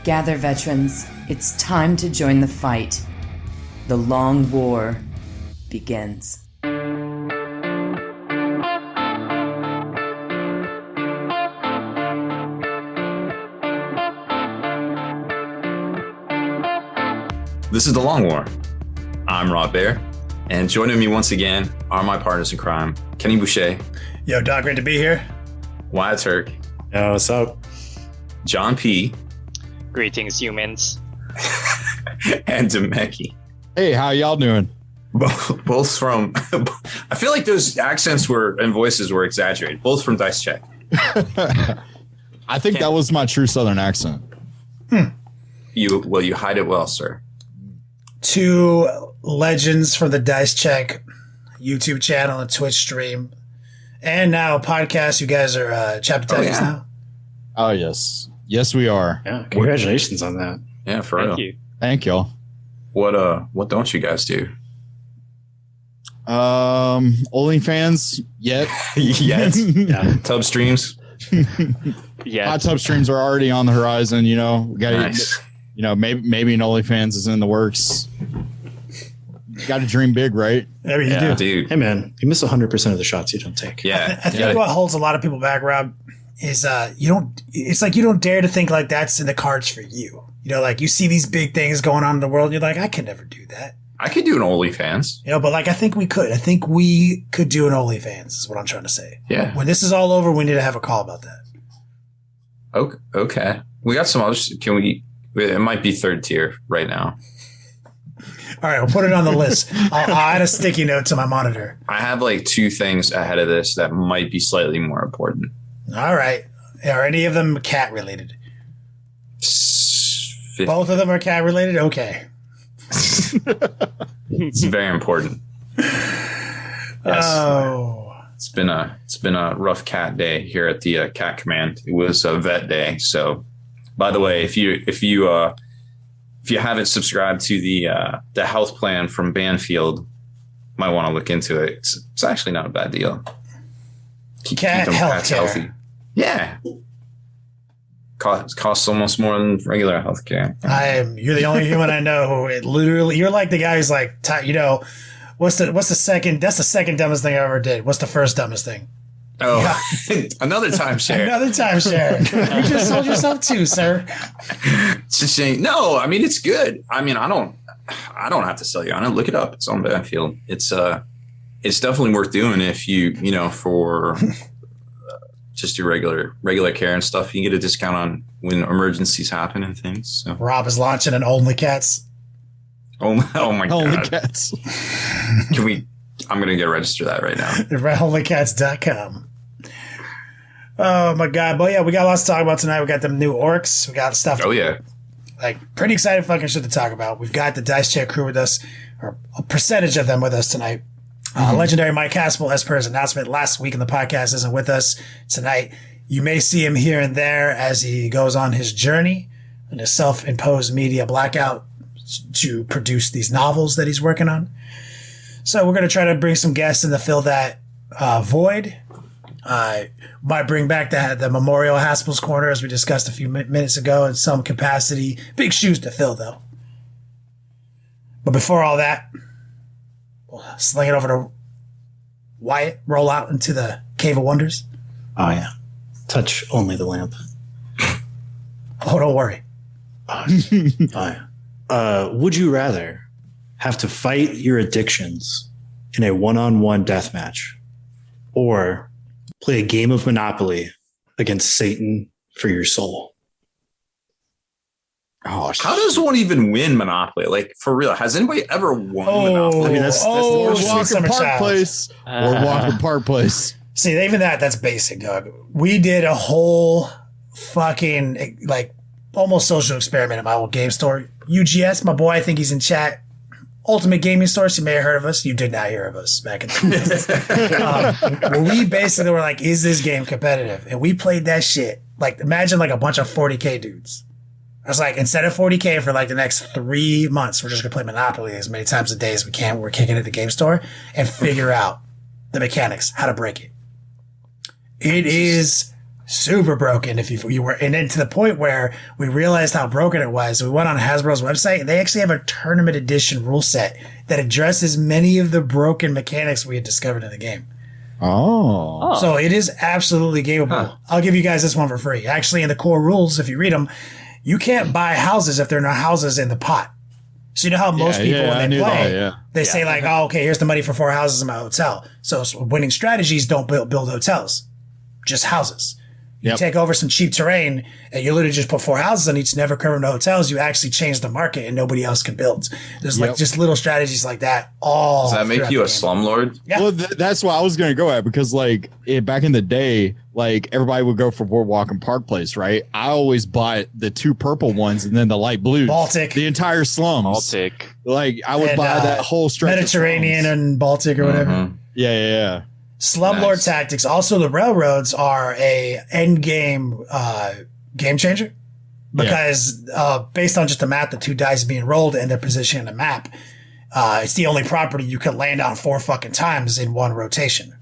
Gather, veterans. It's time to join the fight. The long war begins. This is The Long War. I'm Rob Baer, and joining me once again are my partners in crime, Kenny Boucher. Yo, Doc, great to be here. Wyatt Turk. Yo, what's up? John P. Greetings, humans. And Demeki. Hey, how y'all doing? Both from... I feel like those accents and voices were exaggerated. Both from Dice Check. I think that was my true Southern accent. You hide it well, sir. Two legends from the Dice Check YouTube channel and Twitch stream. And now a podcast. You guys are chapter titles now? Oh, yes. Yes, we are. Yeah, congratulations on that. Yeah, for real. Thank you. Thank y'all. What don't you guys do? OnlyFans yet? Yet? Yeah. Tub streams? Yeah. Hot tub streams are already on the horizon, you know. We got Nice. maybe an OnlyFans is in the works. You got to dream big, right? Maybe you Yeah, do. dude. Hey, man, you miss 100% of the shots you don't take. Yeah. I think what holds a lot of people back, Rob, is it's like you don't dare to think like that's in the cards for you. You know, like you see these big things going on in the world, and you're like, I can never do that. I could do an OnlyFans. You know, but like I think we could. I think we could do an OnlyFans is what I'm trying to say. Yeah. When this is all over, we need to have a call about that. Okay. We got some others. It might be third tier right now. All right, we'll put it on the list. I'll add a sticky note to my monitor. I have like two things ahead of this that might be slightly more important. All right. Are any of them cat related? 50. Both of them are cat related? Okay. It's very important. Yes. Oh. It's been a rough cat day here at the Cat Command. It was a vet day. So, by the way, if you haven't subscribed to the health plan from Banfield, might want to look into it. It's actually not a bad deal. Keep Cat them cats healthcare. healthy. Yeah. Costs almost more than regular healthcare. You're the only human I know who it literally, you're like the guy who's like, you know, what's the second, that's the second dumbest thing I ever did. What's the first dumbest thing? Oh, another timeshare. Another timeshare. You just sold yourself too, sir. It's a shame. No, I mean, it's good. I mean, I don't have to sell you on it. Look it up. It's on Banfield. It's definitely worth doing if you for just your regular care and stuff. You can get a discount on when emergencies happen and things. So. Rob is launching an Only Cats. Oh my Only God. cats. I'm going to get registered that right now. OnlyCats.com. Oh my God. But yeah, we got lots to talk about tonight. We got them new Orks. We got stuff. Oh yeah. Like pretty exciting fucking shit to talk about. We've got the Dice Check crew with us, or a percentage of them with us tonight. Legendary Mike Haspel, as per his announcement last week in the podcast, isn't with us tonight. You may see him here and there as he goes on his journey and his self-imposed media blackout to produce these novels that he's working on. So we're going to try to bring some guests in to fill that void. Might bring back the Memorial Haspel's Corner, as we discussed a few minutes ago, in some capacity. Big shoes to fill, though. But before all that, we'll sling it over to Wyatt, roll out into the Cave of Wonders. Oh, yeah. Touch only the lamp. Oh, don't worry. Oh, yeah. Would you rather have to fight your addictions in a one-on-one death match or play a game of Monopoly against Satan for your soul? Oh, How does one even win Monopoly? Like, for real, has anybody ever won Oh. Monopoly? I mean, that's Oh, the sweet Walker summer Park child. Place or Walker Park Place. See, even that's basic, dog. We did a whole fucking, like, almost social experiment at my old game store. UGS, my boy, I think he's in chat. Ultimate Gaming Source, you may have heard of us. You did not hear of us back in the day. We basically were like, is this game competitive? And we played that shit. Like, imagine like a bunch of 40K dudes. I was like, instead of 40K for like the next 3 months, we're just going to play Monopoly as many times a day as we can. We're kicking it at the game store and figure out the mechanics, how to break it. It is super broken if you were, and then to the point where we realized how broken it was. We went on Hasbro's website and they actually have a tournament edition rule set that addresses many of the broken mechanics we had discovered in the game. Oh. So it is absolutely gameable. Huh. I'll give you guys this one for free. Actually, in the core rules, if you read them, you can't buy houses if there are no houses in the pot. So you know how most people, when they play, they say like, oh, okay, here's the money for 4 houses in my hotel. So winning strategies don't build hotels, just houses. You take over some cheap terrain and you literally just put 4 houses on each, never cover no hotels. You actually change the market and nobody else can build. There's like just little strategies like that. Does that make you a slumlord? Yeah. Well, that's what I was going to go at, because like back in the day, like everybody would go for Boardwalk and Park Place, right? I always bought the 2 purple ones and then the light blues. Baltic. The entire slums. Baltic. Like I would buy that whole stretch. Mediterranean and Baltic or whatever. Yeah. Slumlord tactics. Also, the railroads are a end game game changer because based on just the map, the 2 dice being rolled and their position in the map, it's the only property you can land on 4 fucking times in one rotation.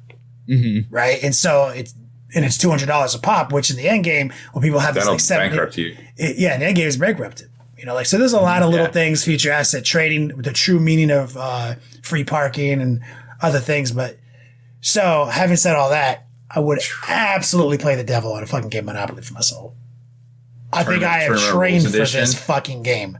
Mm-hmm. Right, and so it's $200 a pop, which in the end game, when people have this like 7, bankrupt you. In the end game is bankrupted. You know, like so. There's a lot of little things, future asset trading, the true meaning of free parking and other things, but. So, having said all that, I would absolutely play the devil on a fucking game Monopoly for my soul. I think I have trained for this fucking game.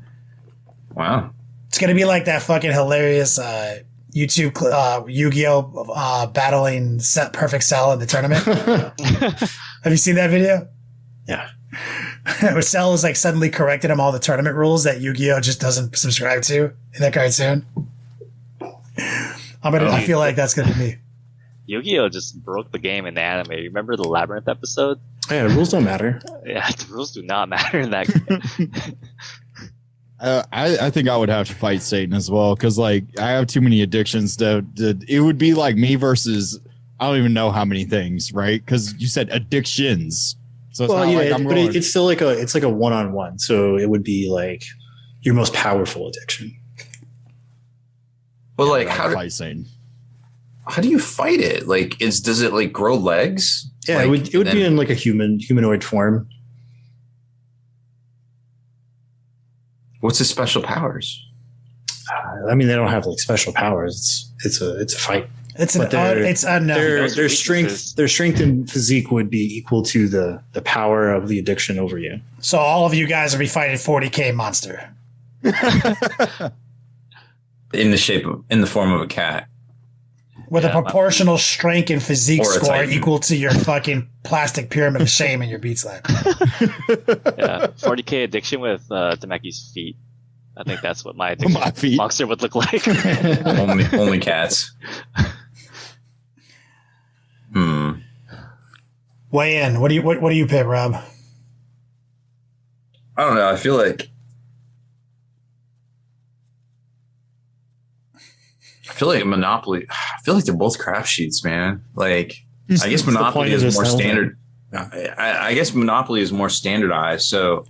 Wow. It's going to be like that fucking hilarious YouTube Yu-Gi-Oh! Battling perfect cell in the tournament. Have you seen that video? Yeah. Where Cell is like suddenly corrected him all the tournament rules that Yu-Gi-Oh! Just doesn't subscribe to in that cartoon. I feel like that's going to be me. Yu-Gi-Oh! Just broke the game in the anime. Remember the Labyrinth episode? Yeah, the rules don't matter. Yeah, the rules do not matter in that game. I think I would have to fight Satan as well, because like I have too many addictions to it would be like me versus I don't even know how many things, right? Because you said addictions, so it's not like I'm rolling. It's still like a one-on-one, so it would be like your most powerful addiction. But like, how fight Satan? How do you fight it? Like, does it like grow legs? Yeah, like, it would be in like a humanoid form. What's his special powers? I mean, they don't have like special powers. It's a fight. It's unknown. Their strength and physique would be equal to the power of the addiction over you. So all of you guys will be fighting 40K monster. In the form of a cat. With a proportional strength and physique score Titan. equal to your fucking plastic pyramid of shame in your beat slap. Yeah, 40K addiction with Demeki's feet. I think that's what my addiction monster would look like. only cats. Weigh in. What do you pick, Rob? I don't know. I feel like Monopoly. I feel like they're both crapsheets, man. Like, I guess Monopoly is more standard. I guess Monopoly is more standardized, so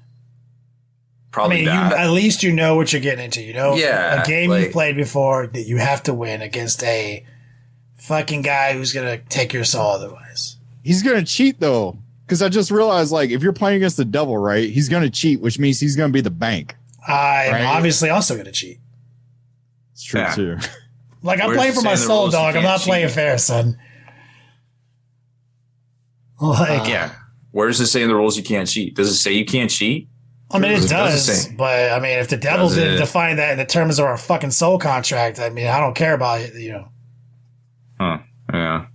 probably. At least you know what you're getting into. You know, a game you've played before that you have to win against a fucking guy who's gonna take your soul otherwise. He's gonna cheat though, because I just realized, like, if you're playing against the devil, right? He's gonna cheat, which means he's gonna be the bank. I'm obviously also gonna cheat. It's true too. Like, I'm playing for my soul, dog. I'm not playing fair, son. Like, where does it say in the rules you can't cheat? Does it say you can't cheat? I mean, it does, but I mean, if the devil didn't define that in the terms of our fucking soul contract, I mean, I don't care about it, you know. Huh? Yeah.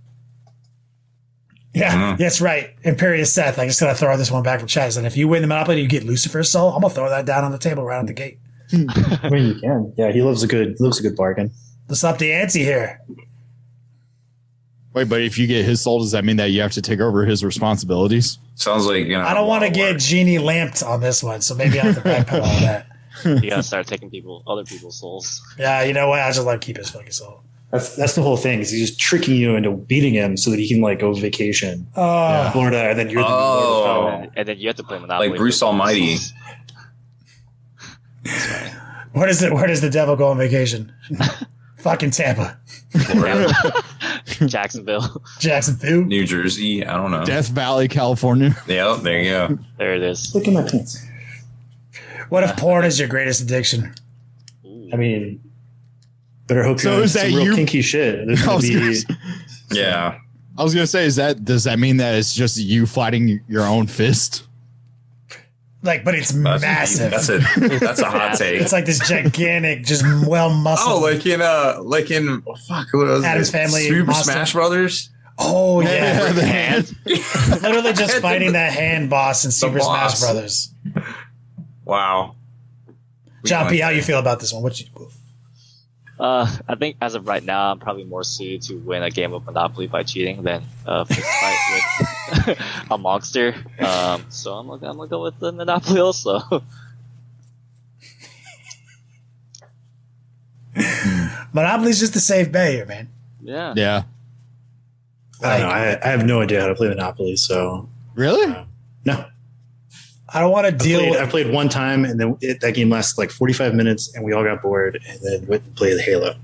Yeah, that's right. Imperious Seth. I just gotta throw this one back from Chaz. And if you win the Monopoly, you get Lucifer's soul. I'm gonna throw that down on the table right at the gate. I mean, you can. Yeah, he loves a good bargain. Let's up the ante here. Wait, but if you get his soul, does that mean that you have to take over his responsibilities? Sounds like, I don't want to get genie lamped on this one, so maybe I have to backpedal on that. You gotta start taking other people's souls. Yeah, you know what? I just like keep his fucking soul. That's the whole thing. Is he's just tricking you into beating him so that he can like go vacation in Florida, and then you're and then you have to play Monopoly like Bruce Almighty. Where does the devil go on vacation? Fucking Tampa. Jacksonville. Jacksonville. New Jersey. I don't know. Death Valley, California. Yeah, there you go. There it is. Look at my pants. What if porn is your greatest addiction? I mean, better hope So you're is into that some real you- kinky shit. There's I gonna was be, gonna say- Yeah. I was gonna say, does that mean that it's just you fighting your own fist? Like, but it's massive. That's a hot take. It's like this gigantic, just well muscled. Oh, like in what was Addams it? Family Super Monster. Smash Brothers. Oh yeah, the hand. literally just fighting that hand boss in Super Smash boss. Brothers. Wow. John P, how you feel about this one? I think as of right now, I'm probably more suited to win a game of Monopoly by cheating than fist fight with a monster. So I'm gonna go with the Monopoly also. Monopoly's just a safe bet here, man. Yeah. Yeah. I don't know. I have no idea how to play Monopoly, so Really? no. I don't want to deal I with. played one time, and then that game lasted like 45 minutes, and we all got bored, and then went and played Halo.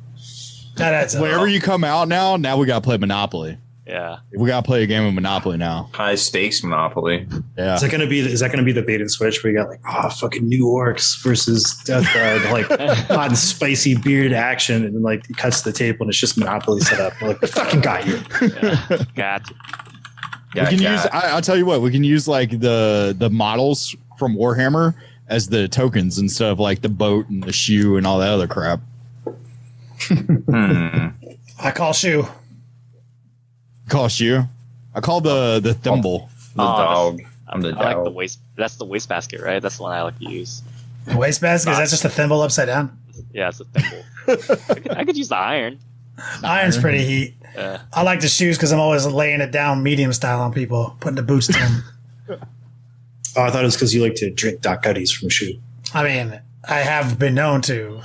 That's Whenever you come out now we gotta play Monopoly. Yeah. We gotta play a game of Monopoly now. High stakes Monopoly. Yeah. Is that gonna be the bait and switch where you got like fucking new orcs versus Death Guard, like hot and spicy beard action, and then like it cuts to the table and it's just Monopoly set up. We're like, we fucking got you. Yeah. Gotcha. We can use. I'll tell you what. We can use like the models from Warhammer as the tokens instead of like the boat and the shoe and all that other crap. I call shoe. Call shoe. I call the thimble. The dog. I'm the I like the dog. waste. That's the wastebasket, right? That's the one I like to use. The wastebasket, is that just a thimble upside down? Yeah, it's a thimble. I could use the iron. Iron's pretty heat. Yeah. I like the shoes because I'm always laying it down medium style on people, putting the boots to them. Oh, I thought it was because you like to drink Doc Gutties from Shoe. I mean, I have been known to,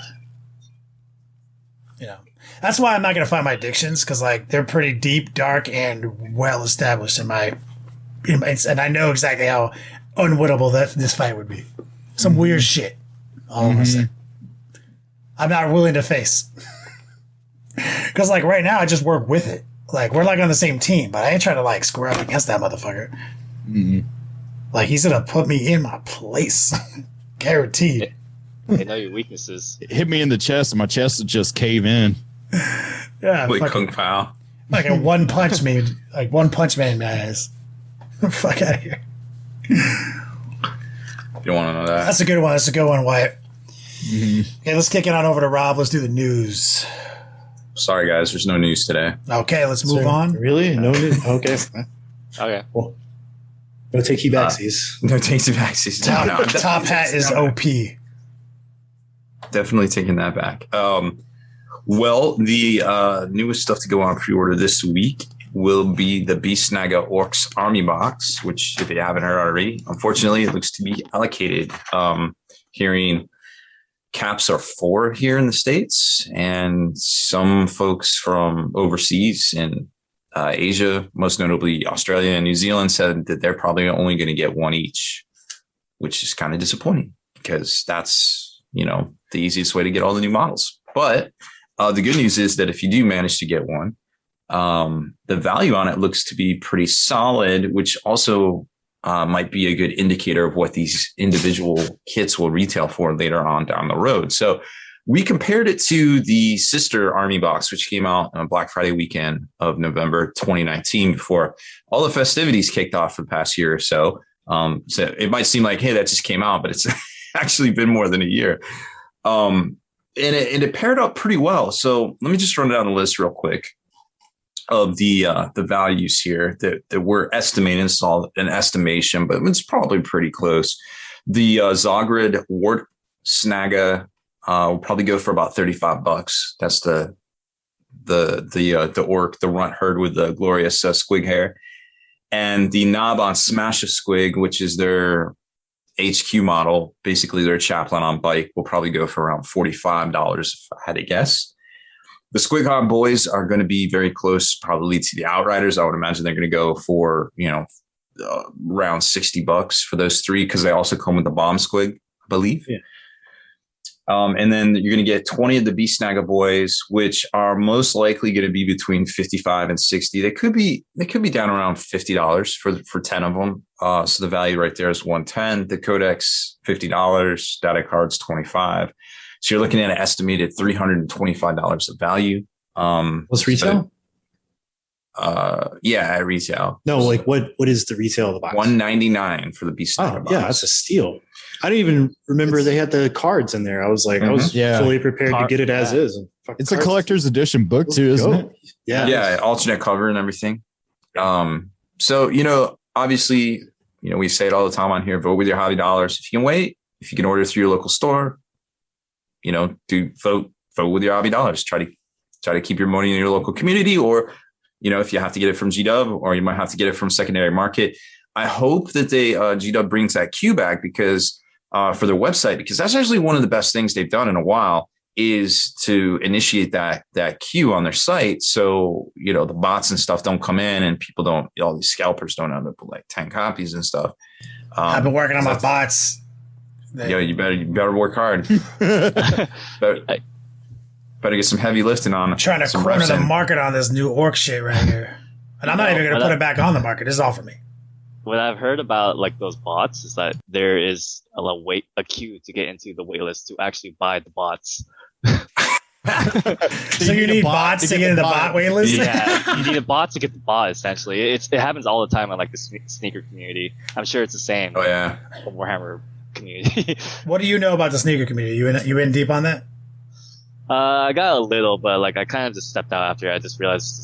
that's why I'm not going to find my addictions because like they're pretty deep, dark, and well established and I know exactly how unwinnable this fight would be. Some weird shit. All I'm gonna say. I'm not willing to face. Because like right now, I just work with it. Like we're like on the same team, but I ain't trying to like square up against that motherfucker. Mm-hmm. Like he's gonna put me in my place, guaranteed. They know your weaknesses. It hit me in the chest, and my chest would just cave in. Yeah, Like fucking, Kung Pao. like a one punch man in my ass. Fuck out of here. You don't want to know that. That's a good one. That's a good one, Wyatt. Okay, let's kick it on over to Rob. Let's do the news. Sorry, guys. There's no news today. Okay, let's move on. Really? No news? Okay. Okay. Well, no takey backsies. No takes backsies. Top hat is OP. Definitely taking that back. Well, the newest stuff to go on pre-order this week will be the Beast Snagga Orks Army Box, which, if you haven't heard already, unfortunately, it looks to be allocated. Hearing caps are 4 here in the States, and some folks from overseas in Asia, most notably Australia and New Zealand, said that they're probably only going to get 1 each, which is kind of disappointing because that's, the easiest way to get all the new models. But the good news is that if you do manage to get one, the value on it looks to be pretty solid, which also might be a good indicator of what these individual kits will retail for later on down the road. So we compared it to the sister Army Box, which came out on Black Friday weekend of November 2019 before all the festivities kicked off for the past year or so. So it might seem like, hey, that just came out, but it's actually been more than a year. And it paired up pretty well. So let me just run down the list real quick of the values here that we're estimating. It's all an estimation, but it's probably pretty close. The Zagreb Wart Snagga will probably go for about $35. That's the orc, the runt herd with the glorious squig hair, and the Naban Smash a Squig, which is their HQ model, basically their chaplain on bike, will probably go for around $45 if I had to guess. The Squig Hog boys are going to be very close, probably to the Outriders. I would imagine they're going to go for, around $60 for those 3, because they also come with the bomb squig, I believe. Yeah. And then you're going to get 20 of the Beast Snagga boys, which are most likely going to be between 55 and 60. They could be down around $50 for 10 of them. So the value right there is 110. The codex $50, data cards 25. So you're looking at an estimated $325 of value. What's retail? Yeah, at retail. No, like what is the retail of the box? $199 for the Beast Snagga box. Yeah, that's a steal. I didn't even remember they had the cards in there. I was like, I was fully prepared to get it as is. It's a collector's edition book too, isn't it? Yeah, alternate cover and everything. So, obviously, we say it all the time on here, vote with your hobby dollars. If you can wait, if you can order through your local store, vote with your hobby dollars. Try to keep your money in your local community, or, if you have to get it from G-Dub, or you might have to get it from secondary market. I hope that G-Dub brings that queue back because for their website, because that's actually one of the best things they've done in a while is to initiate that queue on their site. So, the bots and stuff don't come in and people all these scalpers don't end up with like 10 copies and stuff. I've been working on my bots. You better work hard. better get some heavy lifting on. I'm trying to corner the market on this new orc shit right here. And I'm not even going to put it back on the market. This is all for me. What I've heard about like those bots is that there is a queue to get into the waitlist to actually buy the bots. So you need bots to get in the bot waitlist? Yeah, you need a bot to get the bot. Essentially, it happens all the time in like the sneaker community. I'm sure it's the same. Oh yeah, the Warhammer community. What do you know about the sneaker community? You in deep on that? I got a little, but like I kind of just stepped out after I just realized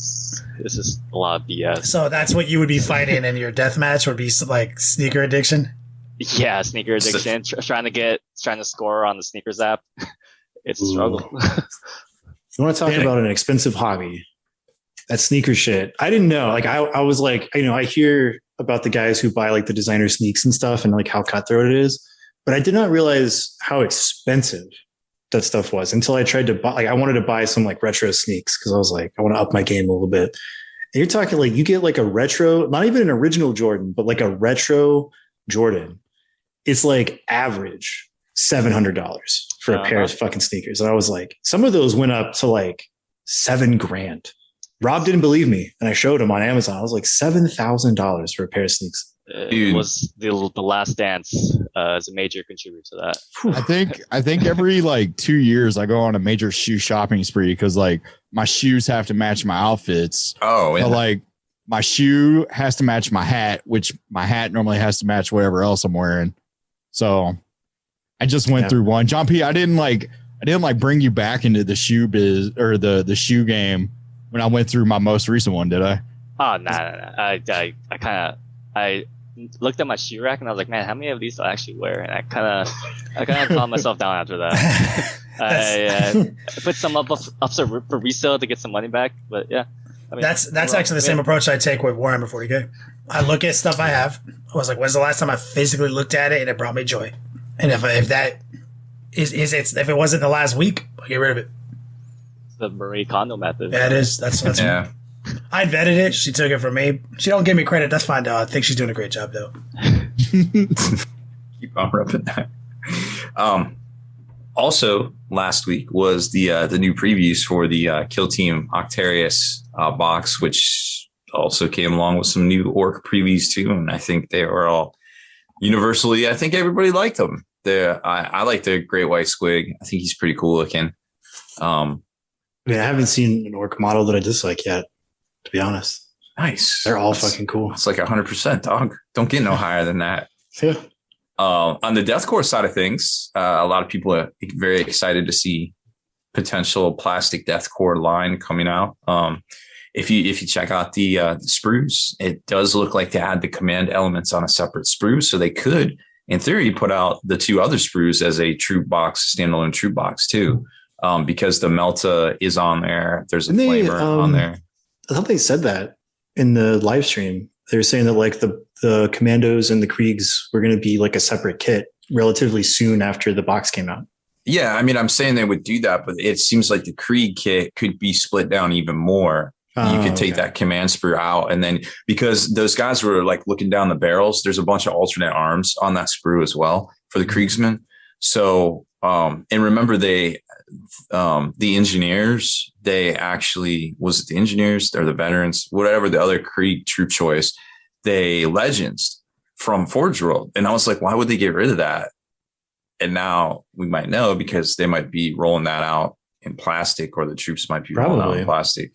this is a lot of BS. So that's what you would be fighting in your deathmatch would be like sneaker addiction? Yeah, sneaker addiction. Trying to score on the sneakers app. It's a struggle. You want to talk about an expensive hobby? That sneaker shit. I didn't know. Like I was like, I hear about the guys who buy like the designer sneaks and stuff and like how cutthroat it is, but I did not realize how expensive that stuff was until I tried to buy, like I wanted to buy some like retro sneaks because I was like, I want to up my game a little bit. And you're talking like you get like a retro, not even an original Jordan, but like a retro Jordan. It's like average $700 for a pair of fucking sneakers. And I was like, some of those went up to like $7,000. Rob didn't believe me. And I showed him on Amazon. I was like $7,000 for a pair of sneaks. It was the Last Dance as a major contributor to that. I think every like 2 years I go on a major shoe shopping spree because like my shoes have to match my outfits. Oh, yeah. But, like my shoe has to match my hat, which my hat normally has to match whatever else I'm wearing. So I just went through one. John P, I didn't like bring you back into the shoe biz or the shoe game when I went through my most recent one, did I? Oh no. I looked at my shoe rack and I was like, man, how many of these do I actually wear? And I kind of calmed myself down after that. I put some up for resale to get some money back. But yeah, I mean, that's actually the same approach I take with Warhammer 40K. I look at stuff I have. I was like, when's the last time I physically looked at it and it brought me joy? And if that if it wasn't the last week, I'll get rid of it. The Marie Kondo method. Yeah, it is. That's yeah. I vetted it. She took it from me. She don't give me credit. That's fine, though. I think she's doing a great job, though. Keep on repping that. Also, last week was the new previews for the Kill Team Octarius box, which also came along with some new Orc previews too. And I think they were all universally. I think everybody liked them. I like the Great White Squig. I think he's pretty cool looking. I haven't seen an Orc model that I dislike yet, to be honest. Nice. They're all fucking cool. It's like 100%, dog. Don't get no higher than that. Yeah. On the deathcore side of things, a lot of people are very excited to see potential plastic deathcore line coming out. If you check out the sprues, it does look like they had the command elements on a separate sprue, so they could, in theory, put out the two other sprues as a troop box, standalone troop box too, because the Melta is on there. There's a flamer on there. I thought they said that in the live stream. They were saying that like the commandos and the Kriegs were going to be like a separate kit relatively soon after the box came out. Yeah, I mean, I'm saying they would do that, but it seems like the Krieg kit could be split down even more. You could take that command sprue out, and then because those guys were like looking down the barrels, there's a bunch of alternate arms on that sprue as well for the Kriegsmen. So And remember the engineers, they actually, was it the engineers or the veterans, whatever the other Krieg troop choice, they legends from Forge World. And I was like, why would they get rid of that? And now we might know, because they might be rolling that out in plastic, or the troops might be rolling out in plastic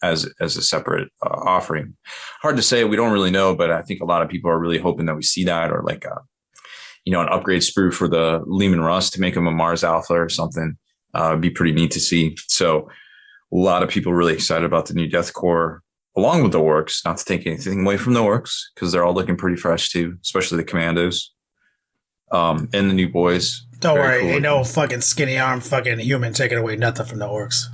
as a separate offering. Hard to say. We don't really know, but I think a lot of people are really hoping that we see that, or like an upgrade sprue for the Lehman Russ to make them a Mars Alpha or something. It'd be pretty neat to see. So a lot of people really excited about the new Death Corps, along with the Orks. Not to take anything away from the Orks, because they're all looking pretty fresh too, especially the Commandos and the new boys. Don't Very worry, cool ain't no fucking skinny arm fucking human taking away nothing from the Orks.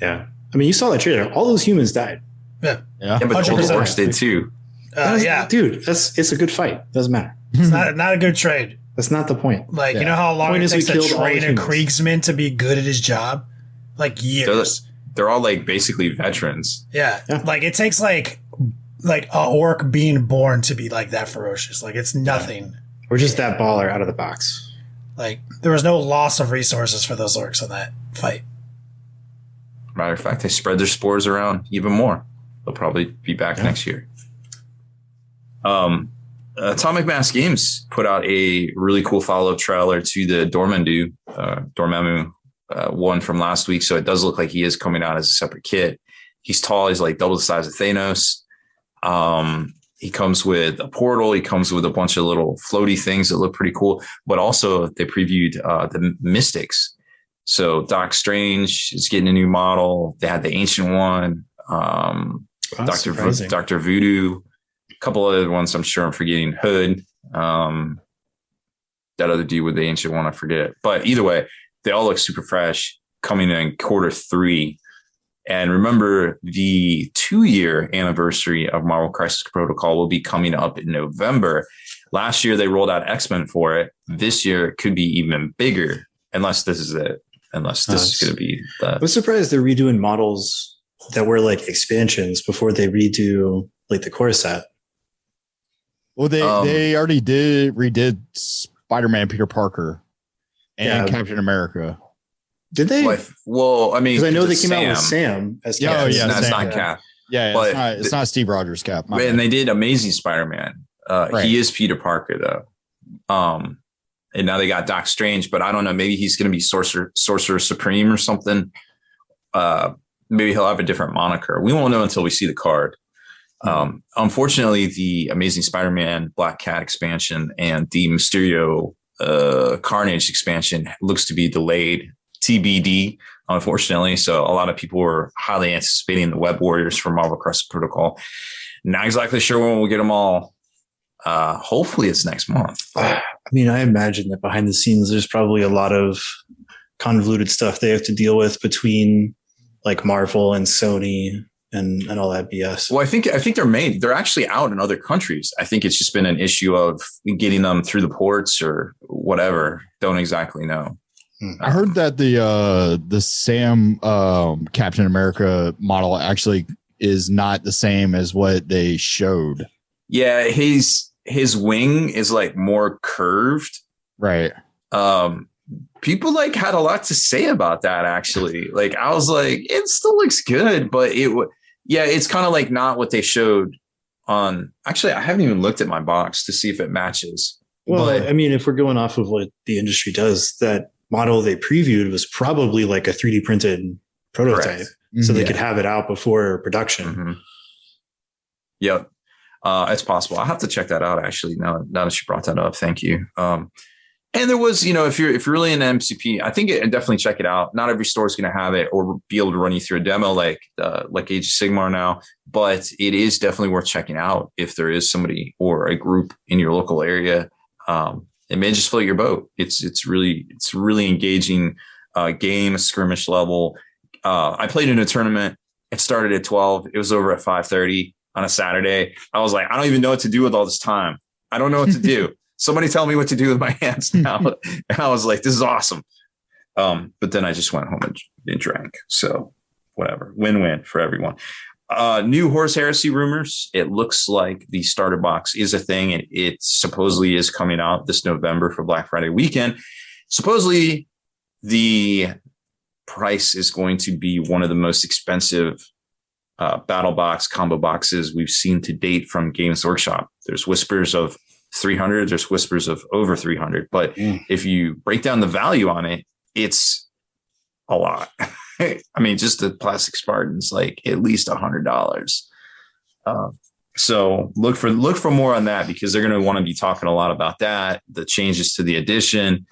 Yeah. I mean, you saw that trailer. All those humans died. Yeah. Yeah, but all the 100%. Orks did too. Yeah. Dude, it's a good fight. Doesn't matter. It's not a good trade. That's not the point. Like, you know how long Point it is we takes to killed all the train a humans. Kriegsman to be good at his job? Like years. They're all like basically veterans. Yeah. Like it takes like a orc being born to be like that ferocious. Like it's nothing. We're just that baller out of the box. Like there was no loss of resources for those orcs in that fight. Matter of fact, they spread their spores around even more. They'll probably be back next year. Atomic Mass Games put out a really cool follow-up trailer to the Dormammu one from last week. So it does look like he is coming out as a separate kit. He's tall. He's like double the size of Thanos. He comes with a portal. He comes with a bunch of little floaty things that look pretty cool. But also they previewed the Mystics. So Doc Strange is getting a new model. They had the Ancient One. Dr. Voodoo. A couple other ones I'm sure I'm forgetting. Hood. That other dude with the Ancient One, I forget. But either way, they all look super fresh coming in Q3. And remember, the 2-year anniversary of Marvel Crisis Protocol will be coming up in November. Last year, they rolled out X-Men for it. This year, it could be even bigger, unless this is it. Unless this is going to be the... I'm surprised they're redoing models that were like expansions before they redo like the core set. Well, they already redid Spider-Man, Peter Parker, and Captain America. Did they? Well, I mean, because I know they came out with Sam as Cap. That's not Cap. Yeah, but it's not Steve Rogers Cap. And they did Amazing Spider-Man. Right. He is Peter Parker though. And now they got Doc Strange, but I don't know. Maybe he's going to be Sorcerer Supreme or something. Maybe he'll have a different moniker. We won't know until we see the card. Unfortunately, the Amazing Spider-Man Black Cat expansion and the Mysterio Carnage expansion looks to be delayed. TBD, unfortunately. So a lot of people were highly anticipating the Web Warriors for Marvel Crisis Protocol. Not exactly sure when we'll get them all. Hopefully it's next month. I mean, I imagine that behind the scenes, there's probably a lot of convoluted stuff they have to deal with between like Marvel and Sony and all that BS. Well, I think they're actually out in other countries. I think it's just been an issue of getting them through the ports or whatever. Don't exactly know. I heard that the Sam Captain America model actually is not the same as what they showed. Yeah, his wing is like more curved. Right. People like had a lot to say about that actually. Like I was like, it still looks good, but it's kind of like not what they showed on. Actually, I haven't even looked at my box to see if it matches. Well, I mean, if we're going off of what the industry does, that model they previewed was probably like a 3D printed prototype. So they could have it out before production. Mm-hmm. Yep. It's possible. I'll have to check that out actually. Now that you brought that up. Thank you. And there was, if you're really into MCP, I think definitely check it out. Not every store is going to have it or be able to run you through a demo like Age of Sigmar now, but it is definitely worth checking out if there is somebody or a group in your local area. It may just float your boat. It's really engaging game, skirmish level. I played in a tournament. It started at 12. It was over at 5:30 on a Saturday. I was like, I don't even know what to do with all this time. I don't know what to do. Somebody tell me what to do with my hands now. And I was like, this is awesome. But then I just went home and drank. So whatever. Win-win for everyone. New Horse Heresy rumors. It looks like the starter box is a thing, and it supposedly is coming out this November for Black Friday weekend. Supposedly, the price is going to be one of the most expensive battle box combo boxes we've seen to date from Games Workshop. There's whispers of 300. There's whispers of over 300. But if you break down the value on it, it's a lot. I mean, just the plastic Spartan's like at least $100. So look for more on that, because they're going to want to be talking a lot about that. The changes to the edition.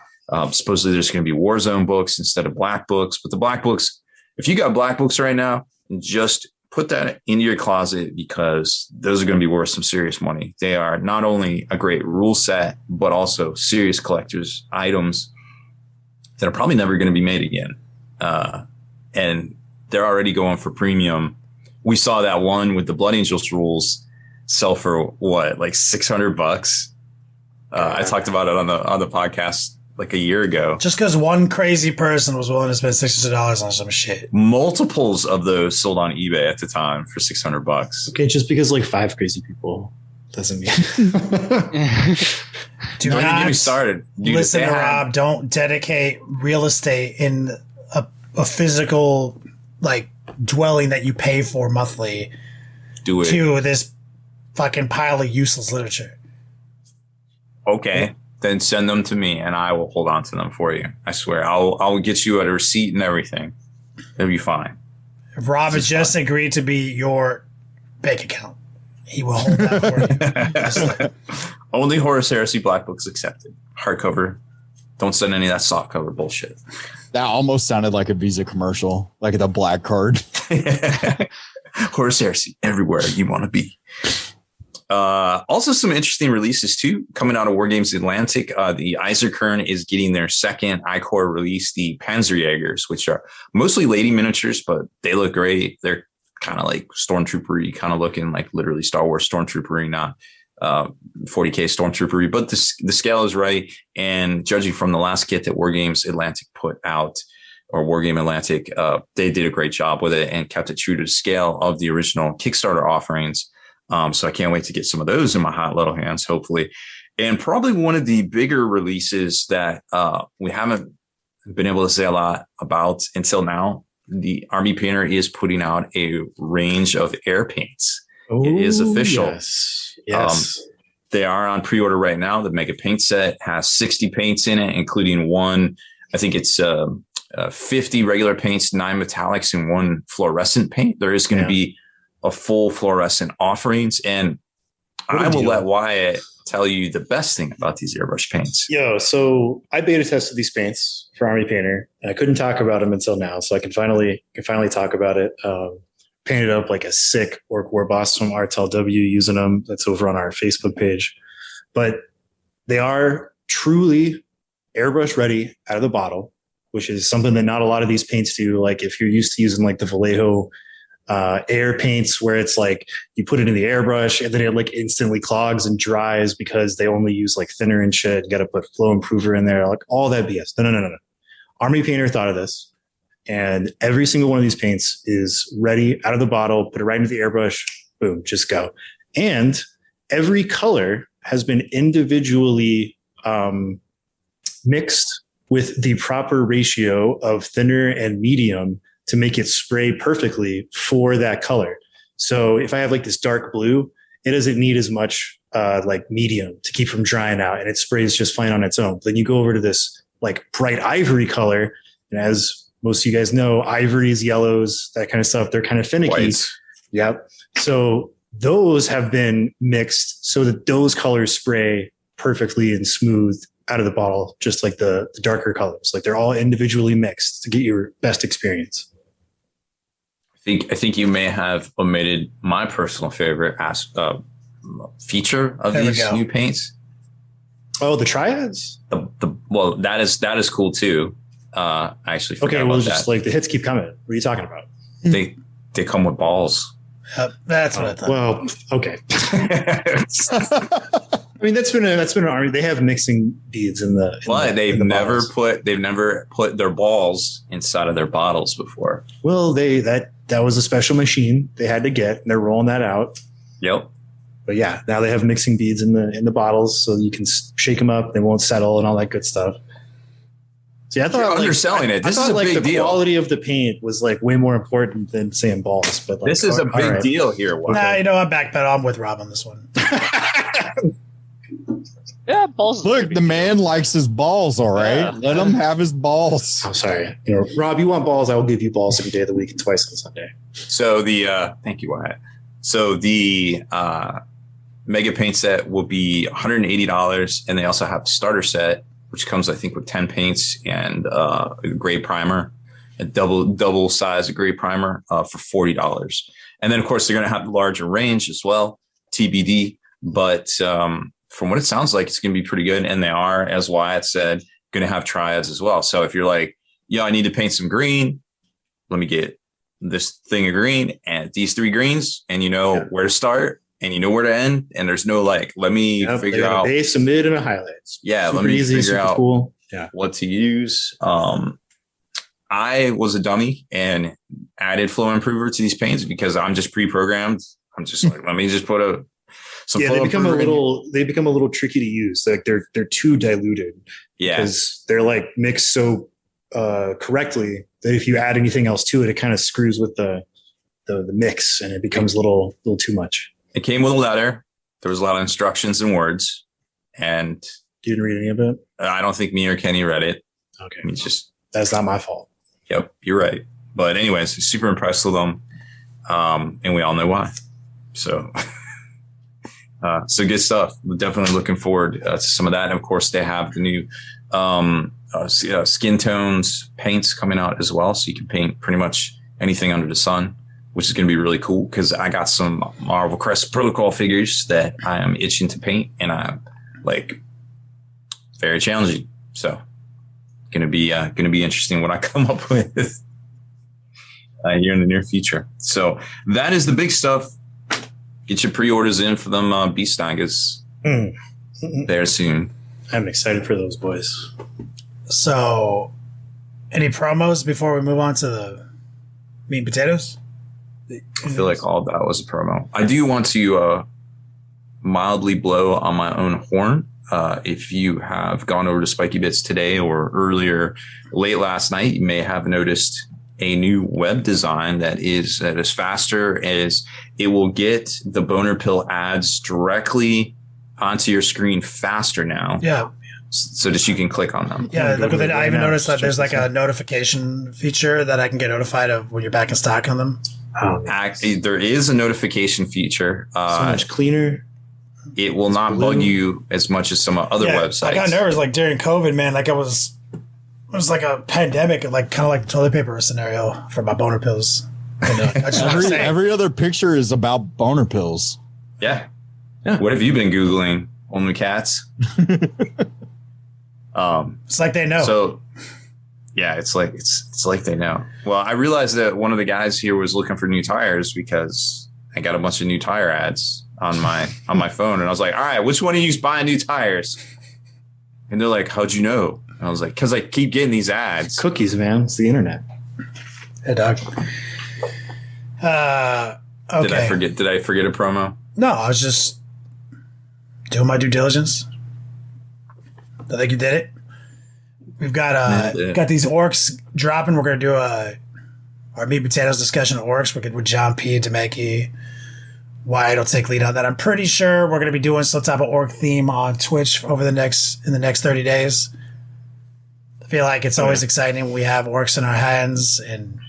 Supposedly there's going to be Warzone books instead of black books, but the black books, if you got black books right now, just put that into your closet, because those are going to be worth some serious money. They are not only a great rule set, but also serious collector's items that are probably never going to be made again. And they're already going for premium. We saw that one with the Blood Angels rules sell for what, like $600. I talked about it on the podcast like a year ago. Just because one crazy person was willing to spend $600 on some shit. Multiples of those sold on eBay at the time for $600. Okay, just because like 5 crazy people doesn't mean. Do Don't even not get me started. Dude, listen to Rob. Don't dedicate real estate in a physical like dwelling that you pay for monthly to this fucking pile of useless literature. Okay, then send them to me and I will hold on to them for you. I swear. I'll get you a receipt and everything. It'll be fine. If Rob has just agreed to be your bank account, he will hold that for you. Only Horus Heresy Black Books accepted. Hardcover. Don't send any of that softcover bullshit. That almost sounded like a Visa commercial, like the black card. Horus Heresy, everywhere you want to be. Also, some interesting releases too coming out of Wargames Atlantic. The Eiserkern is getting their second iCore release, the Panzerjägers, which are mostly lady miniatures, but they look great. They're kind of like stormtroopery, kind of looking like literally Star Wars stormtroopery, not 40K stormtroopery, but the scale is right. And judging from the last kit that Wargames Atlantic put out, or Wargame Atlantic, they did a great job with it and kept it true to the scale of the original Kickstarter offerings. So I can't wait to get some of those in my hot little hands, hopefully. And probably one of the bigger releases that we haven't been able to say a lot about until now, the Army Painter is putting out a range of air paints. Oh, it is official. Yes. They are on pre-order right now. The Mega Paint Set has 60 paints in it, including one, I think it's 50 regular paints, 9 metallics, and 1 fluorescent paint. There is going to be a full fluorescent offerings. And I will let Wyatt tell you the best thing about these airbrush paints. So I beta tested these paints for Army Painter, and I couldn't talk about them until now. So I can finally talk about it. Painted up like a sick Ork War Boss from RTLW using them. That's over on our Facebook page. But they are truly airbrush ready out of the bottle, which is something that not a lot of these paints do. Like if you're used to using like the Vallejo air paints, where it's like you put it in the airbrush and then it like instantly clogs and dries because they only use like thinner and shit. You got to put flow improver in there, like all that BS. No. Army Painter thought of this. And every single one of these paints is ready out of the bottle, put it right into the airbrush, boom, just go. And every color has been individually mixed with the proper ratio of thinner and medium to make it spray perfectly for that color. So if I have like this dark blue, it doesn't need as much like medium to keep from drying out, and it sprays just fine on its own. Then you go over to this like bright ivory color, and as most of you guys know, ivories, yellows, that kind of stuff, they're kind of finicky. Whites. Yep. So those have been mixed so that those colors spray perfectly and smooth out of the bottle, just like the darker colors. Like they're all individually mixed to get your best experience. I think you may have omitted my personal favorite feature of these new paints. Oh, the triads? Well, that is cool too. I actually forgot about just that. like the hits keep coming. What are you talking about? They come with balls. That's what I thought. Well, okay. I mean, that's been an army. They have mixing beads in the. They've never put their balls inside of their bottles before. Well, that that was a special machine they had to get, and they're rolling that out. Yep. But yeah, now they have mixing beads in the bottles, so you can shake them up; they won't settle and all that good stuff. See, I thought You're underselling it. This is a big the deal. Quality of the paint was like way more important than saying balls. But like, This is a big deal here. Nah, you know, I'm backpedal. I'm with Rob on this one. Yeah, balls. Look, the man likes his balls. All right, Yeah. let him have his balls. I'm sorry, Rob. You want balls? I will give you balls every day of the week and twice on Sunday. So thank you, Wyatt. So the Mega Paint set will be $180, and they also have a starter set, which comes, I think, with 10 paints and a gray primer, a double size gray primer for $40. And then, of course, they're going to have the larger range as well, TBD. But from what it sounds like, it's going to be pretty good. And they are, as Wyatt said, going to have triads as well. So if you're like, I need to paint some green, let me get this thing of green and these 3 greens, and where to start and where to end. And there's no let me figure out a base, a mid, and a highlights. Yeah, super let me easy, figure out cool. what to use. I was a dummy and added flow improver to these paints because I'm just pre-programmed. I'm just like, let me just put some flow they become improver they become a little tricky to use. Like they're too diluted. Yeah, because they're like mixed so correctly that if you add anything else to it, it kind of screws with the mix and it becomes a little too much. It came with a letter. There was a lot of instructions and words, and you didn't read any of it. I don't think me or Kenny read it. Okay, it's just that's not my fault. Yep, you're right. But anyways, super impressed with them, and we all know why. So, so good stuff. We're definitely looking forward to some of that. And of course, they have the new skin tones paints coming out as well, so you can paint pretty much anything under the sun, which is going to be really cool because I got some Marvel Crest Protocol figures that I am itching to paint, and I'm like very challenging. So, going to be interesting what I come up with here in the near future. So that is the big stuff. Get your pre-orders in for them Beast Snaggas there soon. I'm excited for those boys. So, any promos before we move on to the meat and potatoes? I feel like all that was a promo. I do want to mildly blow on my own horn. If you have gone over to Spiky Bits today or earlier, late last night, you may have noticed a new web design that is faster, as it will get the Boner Pill ads directly onto your screen faster now. Yeah. So that you can click on them. Yeah, look at it. I even noticed that there's like a notification feature that I can get notified of when you're back in stock on them. There is a notification feature. So much cleaner. It will not bug you as much as some other websites. I got nervous like during COVID, man. Like it was like a pandemic, like kind of like the toilet paper scenario for my boner pills. And, I just want to say, every other picture is about boner pills. Yeah. What have you been Googling? Only cats? It's like they know. So yeah, it's like they know. Well, I realized that one of the guys here was looking for new tires because I got a bunch of new tire ads on my phone, and I was like, all right, which one of you's buying new tires? And they're like, how'd you know? And I was like, because I keep getting these ads. Cookies, man. It's the internet. Hey, dog. Okay. Did I forget a promo? No, I was just doing my due diligence. I think you did it. We've got these orcs dropping. We're gonna do our meat and potatoes discussion of orcs. We're good with John P. Demeki. Wyatt will take lead on that. I'm pretty sure we're gonna be doing some type of orc theme on Twitch in the next 30 days. I feel like it's always exciting when we have orcs in our hands, and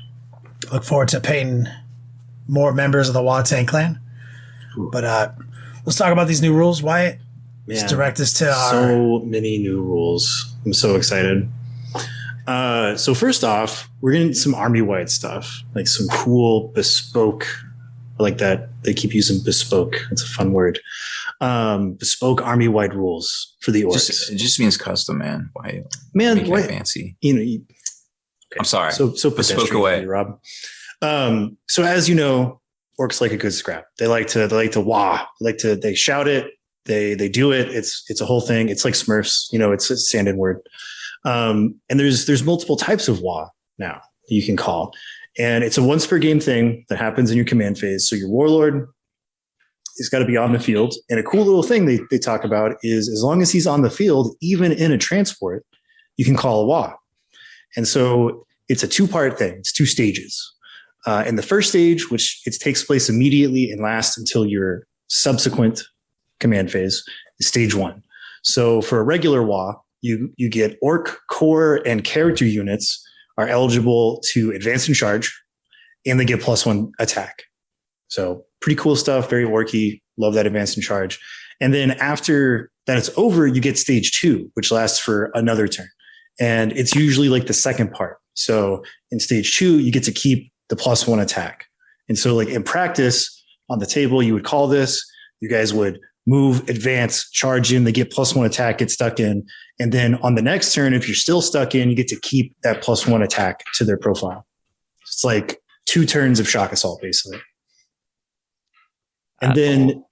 look forward to painting more members of the Watang clan. But let's talk about these new rules, Wyatt. Let's direct us to so many new rules. I'm so excited. So first off, we're getting some army-wide stuff, like some cool bespoke. I like that they keep using bespoke. It's a fun word. Bespoke army-wide rules for the orcs. It just means custom, man. Why fancy? Okay. I'm sorry. So bespoke away, Rob. So as you know, orcs like a good scrap. They like to wah. They shout it. They do it. It's a whole thing. It's like Smurfs. It's a stand-in word. And there's multiple types of wah now you can call. And it's a once per game thing that happens in your command phase. So your warlord has got to be on the field. And a cool little thing they talk about is as long as he's on the field, even in a transport, you can call a WA. And so it's a 2-part thing. It's 2 stages. In the first stage, which it takes place immediately and lasts until your subsequent command phase, is stage 1. So for a regular WA, you get orc, core, and character units are eligible to advance and charge, and they get +1 attack. So pretty cool stuff, very orky. Love that advance and charge. And then after that it's over, you get stage 2, which lasts for another turn. And it's usually like the second part. So in stage 2, you get to keep the +1 attack. And so like in practice on the table, you would call this, you guys would move, advance, charge in, they get +1 attack, get stuck in. And then on the next turn, if you're still stuck in, you get to keep that +1 attack to their profile. It's like 2 turns of shock assault, basically. And then,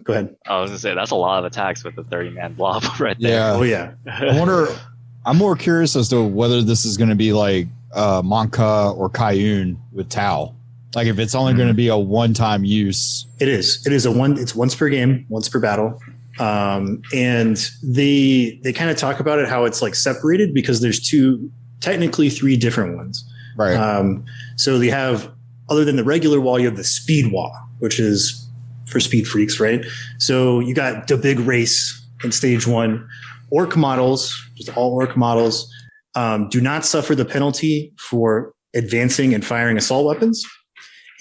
go ahead. I was gonna say that's a lot of attacks with the 30-man blob right there. Yeah. Oh yeah. I wonder. I'm more curious as to whether this is going to be like Monka or Kayun with Tau. Like if it's only going to be a one-time use. It is. It's once per game, once per battle. And they kind of talk about it how it's like separated because there's technically 3 different ones. Right. So they have, other than the regular wall, you have the speed wall, which is for speed freaks, right? So you got the big race in stage 1. Orc models, just all orc models, do not suffer the penalty for advancing and firing assault weapons.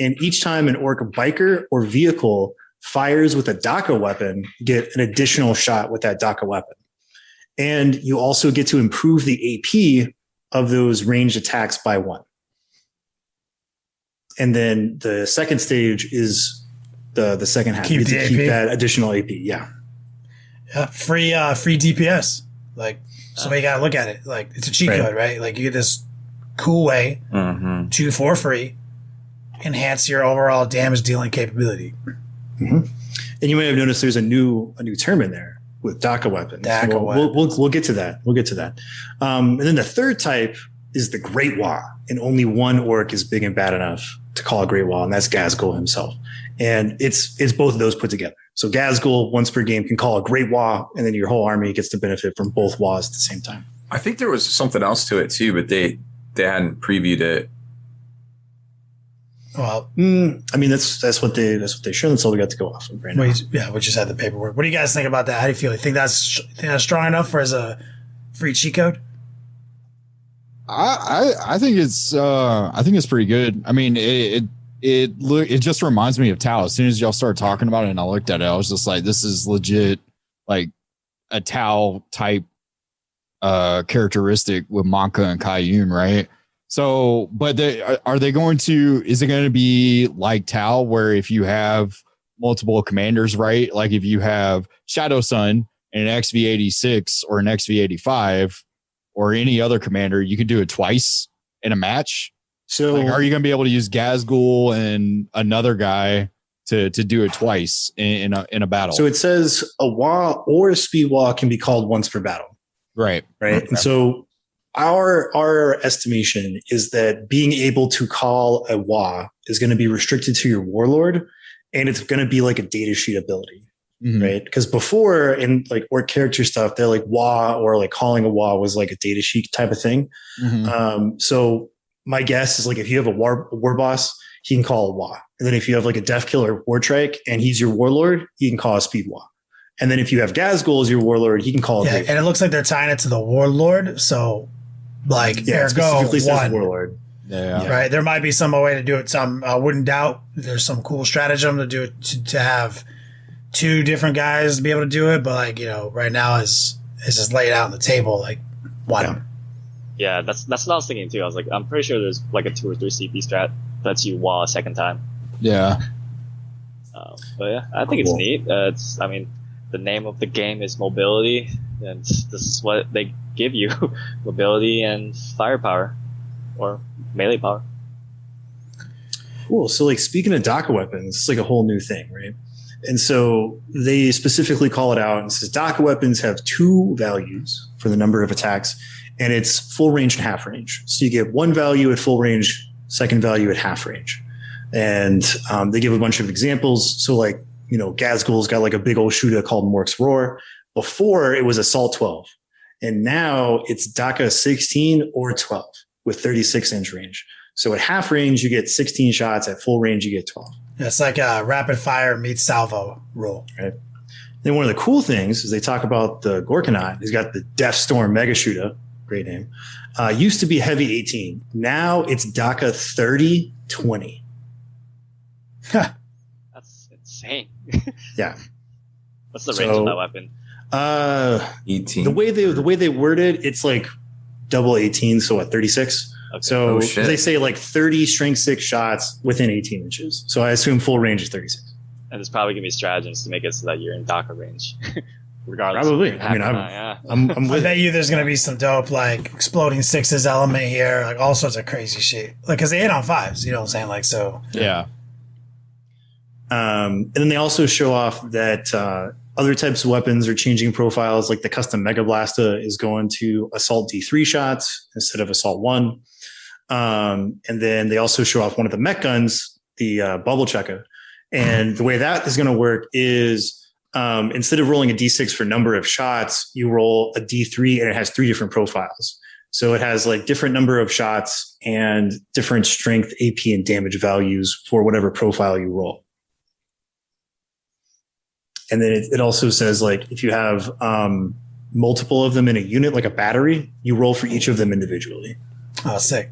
And each time an orc biker or vehicle fires with a Daka weapon, you get an additional shot with that Daka weapon. And you also get to improve the AP of those ranged attacks by 1. And then the second stage is the second half. Keep you get the to keep AP? that additional AP. Yeah. Yeah, free DPS. Like, so you gotta look at it. Like, it's a cheat Right. code, right? Like, you get this cool way to, for free, enhance your overall damage dealing capability. And you may have noticed there's a new term in there with Daka weapons. We'll get to that. We'll get to that. And then the third type is the Great Wa, and only one orc is big and bad enough to call a Great Wa, and that's Gazgul himself. And it's both of those put together. So Gazgul once per game can call a Great Wa, and then your whole army gets to benefit from both Was at the same time. I think there was something else to it too, but they hadn't previewed it. Well, I mean that's what they show. That's all we got to go off of right now. we just had the paperwork. What do you guys think about that? How do you feel? You think that's strong enough for as a free cheat code? I think it's pretty good. I mean, it just reminds me of Tau. As soon as y'all started talking about it and I looked at it, I was just like, this is legit like a Tau type characteristic with Monka and Kayun, right? So, but is it going to be like Tau where if you have multiple commanders, right? Like if you have Shadow Sun and an XV86 or an XV85 or any other commander, you could do it twice in a match. So like, are you going to be able to use Gazgul and another guy to do it twice in a battle? So it says a Wa or a Speed Wa can be called once per battle. Right. Okay. And so our estimation is that being able to call a Wa is going to be restricted to your warlord, and it's going to be like a data sheet ability. Right. Because before in like orc character stuff, they're like Wa or like calling a Wa was like a data sheet type of thing. So my guess is like if you have a war boss, he can call a Wa. And then if you have like a Death Killer War Trike and he's your warlord, he can call a Speed Wa. And then if you have Gazgul as your warlord, he can call and it looks like they're tying it to the warlord. So like there go one. Warlord. Yeah. Right. There might be some way to do it. I wouldn't doubt there's some cool stratagem to do it to have 2 different guys to be able to do it, but like, you know, right now is just laid out on the table, like one. Yeah, that's what I was thinking too. I was like, I'm pretty sure there's like a 2 or 3 CP strat that's you Wa a second time. Yeah. But yeah, I think it's neat. I mean, the name of the game is mobility, and this is what they give you: mobility and firepower, or melee power. Cool. So like speaking of Daka weapons, it's like a whole new thing, right? And so they specifically call it out and says Daka weapons have 2 values for the number of attacks, and it's full range and half range. So you get 1 value at full range, second value at half range. And they give a bunch of examples. So like, Gazgul's got like a big old shooter called Mork's Roar. Before it was Assault 12. And now it's DACA 16 or 12 with 36-inch range. So at half range, you get 16 shots. At full range, you get 12. It's like a rapid fire meets salvo rule. Right. Then one of the cool things is they talk about the Gorkanaut. He's got the Death Storm Mega Shooter. Great name. Used to be heavy 18. Now it's DACA 30-20. That's insane. Yeah. What's the range of that weapon? 18. The way they word it, it's like double 18, so at 36. Okay. So they say like 30 strength 6 shots within 18 inches. So I assume full range is 36. And there's probably gonna be stratagems to make it so that you're in DACA range, regardless. Probably. I mean, I'm with I bet you there's gonna be some dope like exploding sixes element here, like all sorts of crazy shit. Like because they hit on 5s, you know what I'm saying? Like so. Yeah. And then they also show off that other types of weapons are changing profiles, like the custom Mega Blasta is going to Assault D3 shots instead of Assault 1. And then they also show off one of the mech guns, the Bubble Checker. And the way that is going to work is instead of rolling a D6 for number of shots, you roll a D3 and it has 3 different profiles. So it has like different number of shots and different strength, AP, and damage values for whatever profile you roll. And then it also says like if you have multiple of them in a unit, like a battery, you roll for each of them individually. Oh, sick.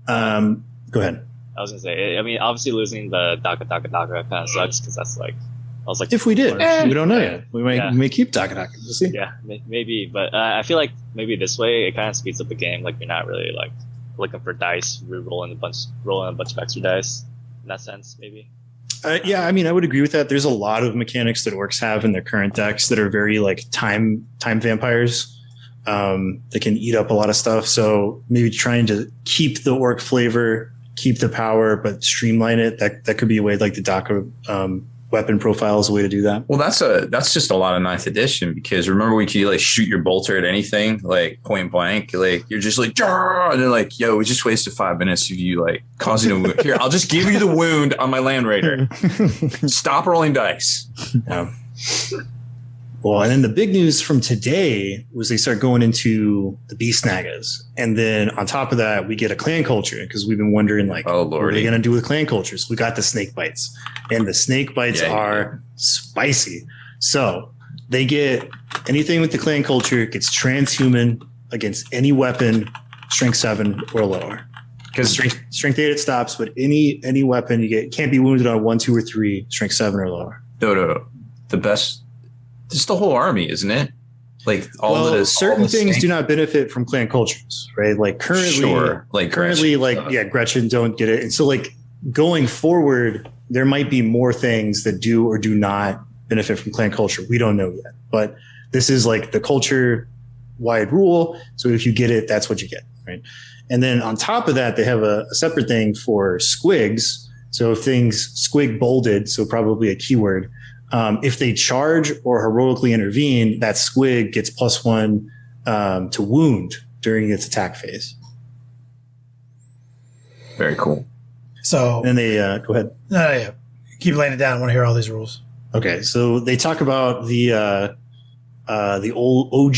Go ahead. I was gonna say, I mean, obviously losing the DACA kind of sucks because that's like, I was like, if we did, we don't know yet. We may keep DACA. We'll see. Yeah, maybe, but I feel like maybe this way it kind of speeds up the game. Like you're not really like looking for dice, rolling a bunch of extra dice in that sense, maybe. Yeah, I mean, I would agree with that. There's a lot of mechanics that Orks have in their current decks that are very like time vampires. They can eat up a lot of stuff. So maybe trying to keep the Ork flavor, keep the power, but streamline it. That could be a way. Like the DACA weapon profile is a way to do that. Well, that's just a lot of 9th edition because remember we could like shoot your bolter at anything like point blank. Like you're just like, Jarr! And they're like, yo, we just wasted 5 minutes of you like causing a wound. Here, I'll just give you the wound on my Land Raider. Stop rolling dice. Yeah. Well, and then the big news from today was they start going into the Beast Snaggas. And then on top of that, we get a clan culture because we've been wondering like, oh, what are they going to do with clan cultures? We got the Snakebites, and the Snakebites are spicy. So they get anything with the clan culture gets transhuman against any weapon, strength 7 or lower. Because strength 8 it stops, but any weapon you get can't be wounded on 1, 2, or 3, strength 7 or lower. No. The best. Just the whole army, isn't it? Like certain things do not benefit from clan cultures, right? Like currently, Gretchen don't get it. And so like going forward, there might be more things that do or do not benefit from clan culture. We don't know yet, but this is like the culture wide rule. So if you get it, that's what you get, right? And then on top of that, they have a separate thing for squigs. So if things squig bolded, so probably a keyword, if they charge or heroically intervene, that squig gets +1 to wound during its attack phase. Very cool. So and they go ahead. No, yeah. Keep laying it down. I want to hear all these rules. Okay, so they talk about the old OG.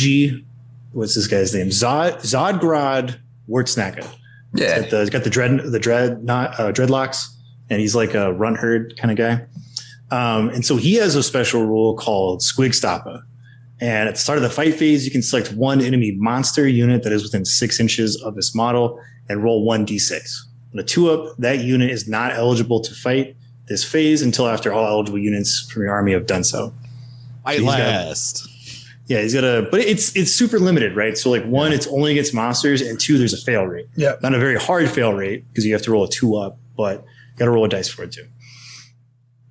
What's this guy's name? Zodgrod Wurtsnagga. Yeah, he's got the dreadlocks, and he's like a runt herd kind of guy. And so he has a special rule called Squig Stoppa. And at the start of the fight phase, you can select one enemy monster unit that is within 6 inches of this model and roll 1d6. On a 2-up, that unit is not eligible to fight this phase until after all eligible units from your army have done so. He's got but it's super limited, right? So like 1, it's only against monsters, and 2, there's a fail rate. Yeah. Not a very hard fail rate because you have to roll a 2-up, but you got to roll a dice for it too.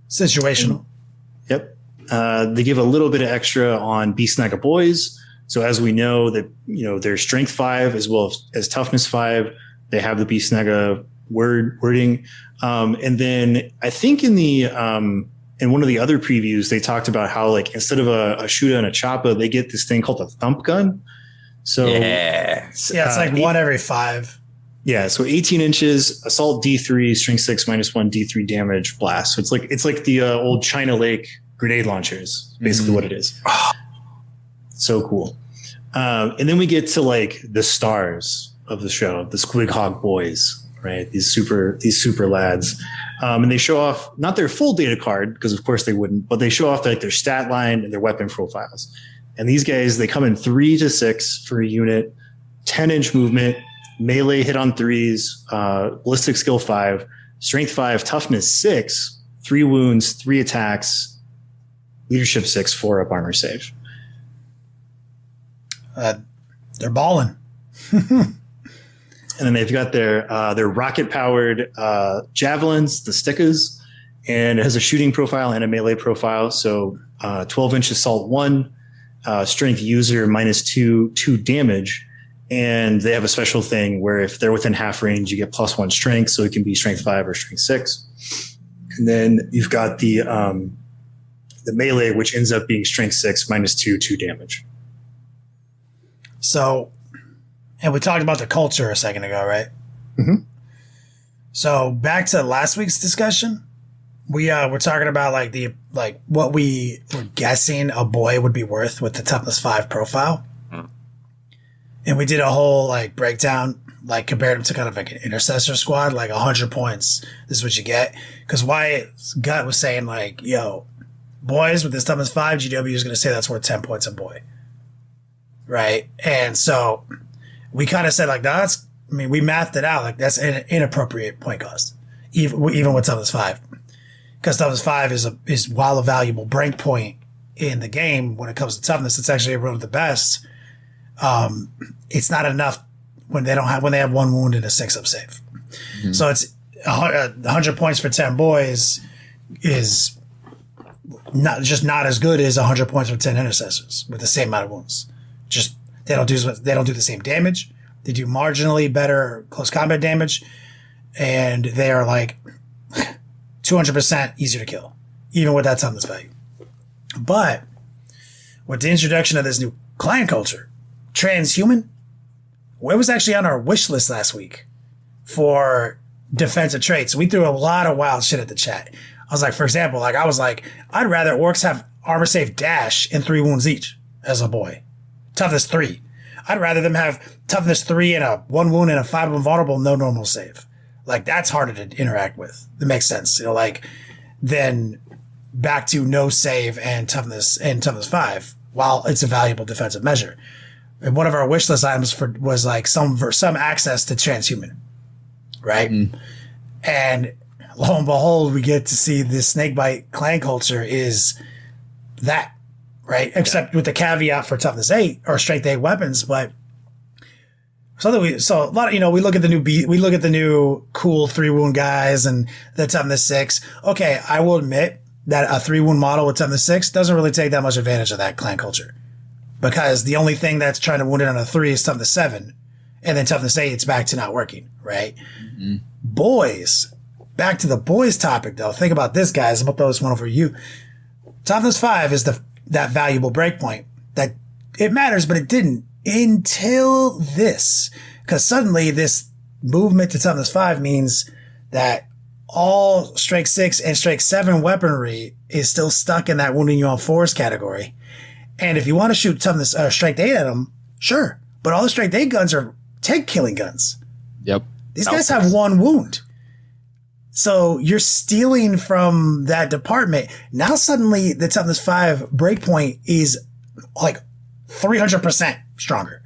Situational. Yep. They give a little bit of extra on Beast Snagga boys. So as we know that, they're strength 5 as well as toughness 5. They have the Beast Snagga wording. And then I think in one of the other previews, they talked about how like instead of a shooter and a choppa, they get this thing called a thump gun. So it's like 1 every 5. Yeah, so 18 inches, assault D3, strength 6, -1, D3 damage, blast. So it's like the old China Lake grenade launchers, basically what it is. So cool. And then we get to like the stars of the show, the Squig Hog boys, right? These super lads. And they show off not their full data card, because of course they wouldn't, but they show off like their stat line and their weapon profiles. And these guys, they come in 3 to 6 for a unit, 10-inch movement, melee hit on 3s, ballistic skill 5, strength 5, toughness 6, 3 wounds, 3 attacks, leadership 6, 4 up armor save. They're balling. And then they've got their rocket-powered javelins, the Stickas, and it has a shooting profile and a melee profile. So 12-inch assault 1, strength user -2 damage. And they have a special thing where if they're within half range, you get +1 strength. So it can be strength 5 or strength 6. And then you've got the melee, which ends up being strength 6, -2 damage. So, and we talked about the culture a second ago, right? Mm-hmm. So back to last week's discussion, we're talking about what we were guessing a boy would be worth with the toughness 5 profile. And we did a whole like breakdown, like compared him to kind of like an intercessor squad, like 100 points. This is what you get. Because Wyatt's gut was saying like, yo, boys with this toughness 5, GW is going to say that's worth 10 points a boy. Right. And so we kind of said like, no, we mathed it out. Like that's an inappropriate point cost, even with toughness 5. Because toughness 5 is while a valuable break point in the game when it comes to toughness, it's actually one of the best. It's not enough when they have 1 wound and a 6-up save. Mm-hmm. So it's 100 points for 10 boys is not as good as 100 points for 10 intercessors with the same amount of wounds. Just they don't do the same damage. They do marginally better close combat damage, and they are like 200% easier to kill, even with that toughness value. But with the introduction of this new clan culture, transhuman, it was actually on our wish list last week for defensive traits. We threw a lot of wild shit at the chat. I was like, for example, I'd rather orcs have armor save dash and 3 wounds each as a boy. Toughness 3. I'd rather them have toughness 3 and a 1 wound and a 5 invulnerable, no normal save. Like that's harder to interact with. It makes sense, then back to no save and toughness 5, while it's a valuable defensive measure. And one of our wish list items was like some access to transhuman, right? Mm. And lo and behold, we get to see this Snakebite clan culture is that, right? Except with the caveat for toughness 8 or strength 8 weapons, but we look at the new cool 3 wound guys and the toughness 6. Okay, I will admit that a 3 wound model with toughness 6 doesn't really take that much advantage of that clan culture. Because the only thing that's trying to wound it on a 3 is toughness 7. And then toughness 8, it's back to not working, right? Mm-hmm. Boys. Back to the boys topic, though. Think about this, guys. I'm going to throw this one over you. Toughness 5 is that valuable breakpoint. That it matters, but it didn't until this. Because suddenly this movement to toughness 5 means that all strength 6 and strength 7 weaponry is still stuck in that wounding you on 4s category. And if you want to shoot toughness strength 8 at them, sure. But all the strength 8 guns are tank killing guns. Yep. These guys have 1 wound. So you're stealing from that department. Now suddenly the toughness 5 breakpoint is like 300% stronger.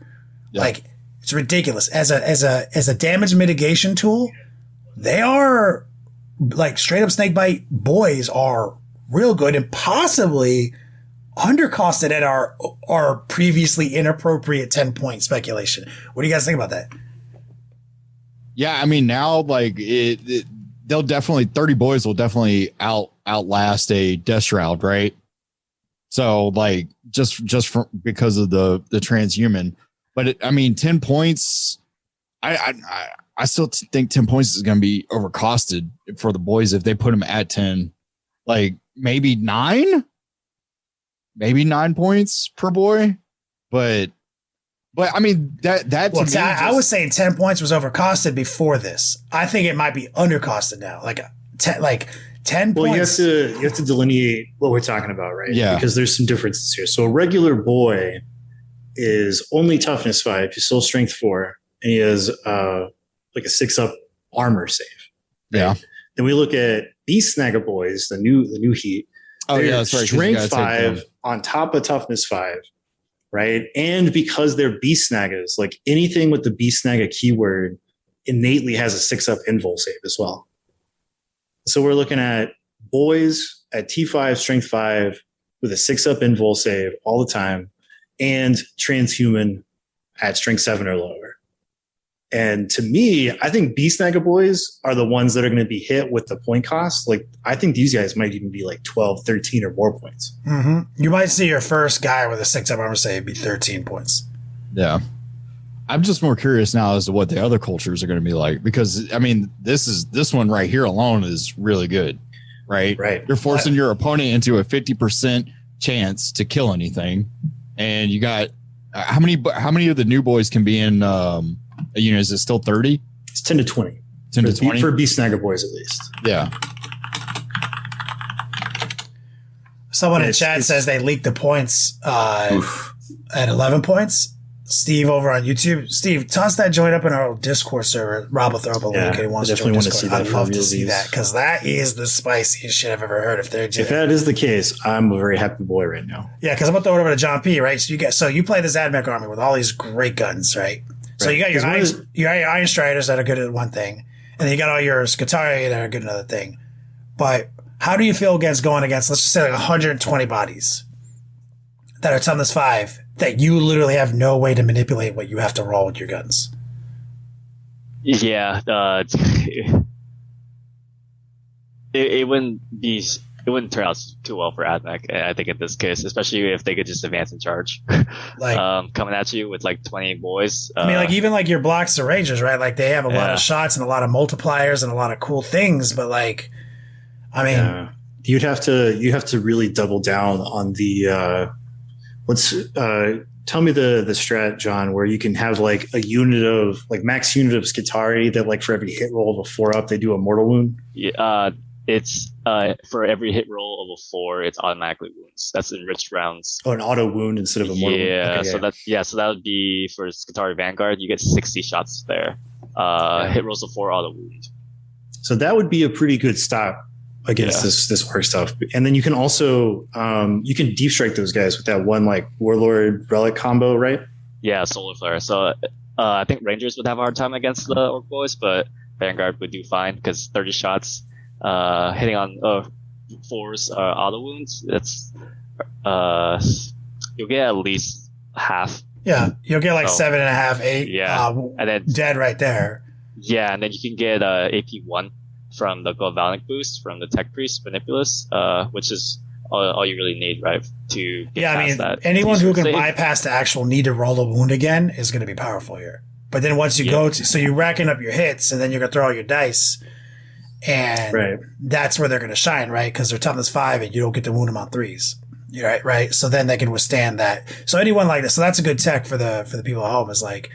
Yep. Like it's ridiculous. As a damage mitigation tool, they are like straight up Snakebite boys are real good and possibly undercosted at our previously inappropriate 10-point speculation. What do you guys think about that? Yeah, I mean now like they'll definitely 30 boys will definitely outlast a Death Shroud, right? So like just because of the transhuman, but 10 points. I still think 10 points is going to be overcosted for the boys if they put them at 10, like maybe 9. Maybe 9 points per boy, but But I mean that Well, to me I was saying 10 points was overcosted before this. I think it might be undercosted now. Like 10 Well, points. you have to delineate what we're talking about, right? Yeah. Because there's some differences here. So a regular boy is only toughness 5, he's still strength 4, and he has like a 6-up armor save. Right? Yeah. Then we look at Beast Snagga boys, the new heat. Oh yeah, that's right. Strength 5 on top of toughness 5, right? And because they're Beast Snaggas, like anything with the Beast Snagga keyword innately has a 6-up invul save as well. So we're looking at boys at T5, strength 5 with a 6-up invul save all the time, and transhuman at strength 7 or lower. And to me, I think Beast Snagga boys are the ones that are going to be hit with the point cost. Like, I think these guys might even be like 12, 13 or more points. Mm-hmm. You might see your first guy with a 6-up armor save be 13 points. Yeah. I'm just more curious now as to what the other cultures are going to be like, because I mean, this one right here alone is really good, right? Right. You're forcing your opponent into a 50% chance to kill anything. And you got how many of the new boys can be in, is it still 30? It's 10 to 20. 10 to 20 for Beast Snagga boys, at least. Yeah. Someone in chat says they leaked the points at 11 points. Steve over on YouTube. Steve, toss that joint up in our Discord server. Rob will throw up a link. He wants to join Discord. I'd love to see that, because that is the spiciest shit I've ever heard. If that is the case, I'm a very happy boy right now. Yeah, because I'm gonna throw it over to John P. Right, so you play this Admech army with all these great guns, right? So you got your Iron Striders that are good at one thing, and then you got all your Skitarii that are good at another thing. But how do you feel against going against, let's just say, like 120 bodies that are toughness 5, that you literally have no way to manipulate what you have to roll with your guns? Yeah, it wouldn't turn out too well for Admech, I think, in this case, especially if they could just advance and charge, like coming at you with like 20 boys. I mean, like even like your blocks or Rangers, right? Like they have a lot of shots and a lot of multipliers and a lot of cool things, but like, I mean, you have to really double down on the tell me the strat, John, where you can have like a unit of like max unit of Skitarii that like for every hit roll of a 4-up they do a mortal wound. Yeah, it's for every hit roll of a 4, it's automatically wounds. That's enriched rounds. Oh, an auto wound instead of a mortal wound. Okay, so that would be for Skitarii Vanguard. You get 60 shots there. Hit rolls of 4 auto wound. So that would be a pretty good stop against this Ork stuff. And then you can also you can deep strike those guys with that one like Warlord Relic combo, right? Yeah, Solar Flare. So I think Rangers would have a hard time against the Ork boys, but Vanguard would do fine because 30 shots hitting on 4s auto wounds. That's you'll get at least half. Yeah, you'll get like 7.5, 8. Yeah, and then dead right there. Yeah, and then you can get AP1 from the Galvanic boost from the Tech Priest Manipulus, which is all you really need, right? To get past that. Anyone who can bypass the actual need to roll a wound again is going to be powerful here. But then once you go to, so you're racking up your hits, and then you're going to throw all your dice, and that's where they're going to shine, right? Because they're toughness 5, and you don't get to wound them on 3s. Right? So then they can withstand that. So anyone like this, so that's a good tech for the people at home, is like